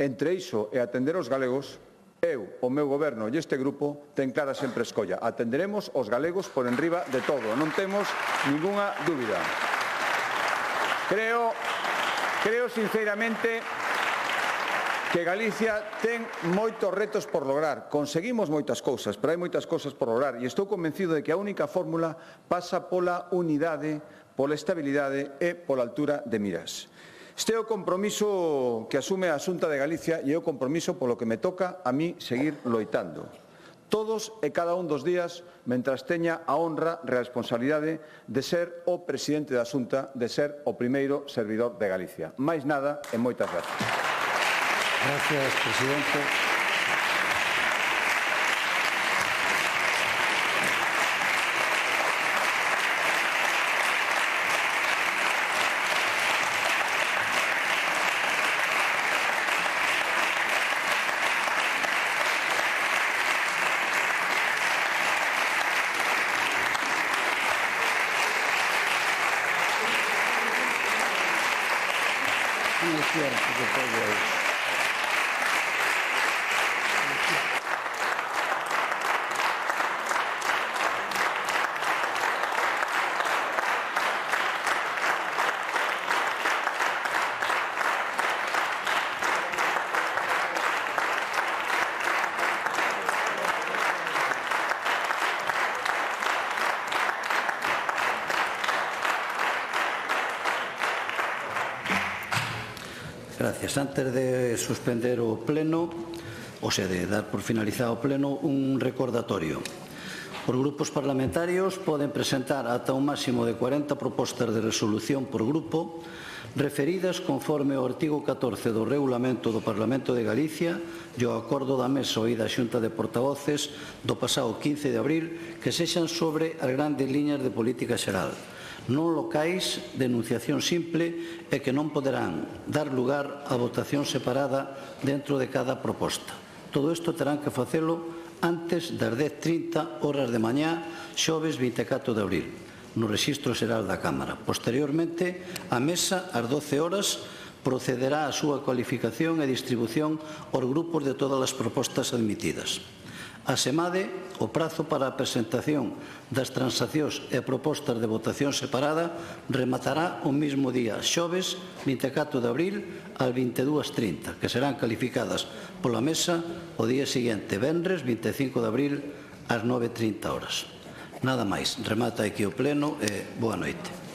entre iso e atender os galegos, eu, o meu goberno e este grupo ten clara sempre escolla. Atenderemos os galegos por enriba de todo, non temos ningunha dúbida. Creo sinceramente que Galicia ten moitos retos por lograr. Conseguimos moitas cousas, pero hai moitas cousas por lograr e estou convencido de que a única fórmula pasa pola unidade, pola estabilidade e pola altura de miras. Este é o compromiso que asume a Xunta de Galicia e é o compromiso polo que me toca a mí seguir loitando. Todos e cada un dos días, mentras teña a honra e a responsabilidade de ser o presidente da Xunta, de ser o primeiro servidor de Galicia. Máis nada e moitas gracias. Gracias, presidente. Gracias. Antes de suspender o pleno, ou sea, de dar por finalizado o pleno, un recordatorio. Os grupos parlamentarios poden presentar ata un máximo de 40 propostas de resolución por grupo referidas conforme ao artigo 14 do Regulamento do Parlamento de Galicia e ao acordo da Mesa e da Xunta de Portavoces do pasado 15 de abril que sexan sobre as grandes liñas de política xeral, non locais de enunciación simple e que non poderán dar lugar a votación separada dentro de cada proposta. Todo isto terán que facelo antes das 10:30 horas de mañá, xoves 24 de abril, no Rexistro Xeral da Cámara. Posteriormente, a Mesa, ás 12 horas, procederá á súa cualificación e distribución aos grupos de todas as propostas admitidas. Asemade, o prazo para a presentación das transaccións e propostas de votación separada rematará o mesmo día, xoves 24 de abril, ás 22:30, que serán calificadas pola Mesa o día seguinte, venres 25 de abril, ás 9:30 horas. Nada máis, remata aquí o pleno e boa noite.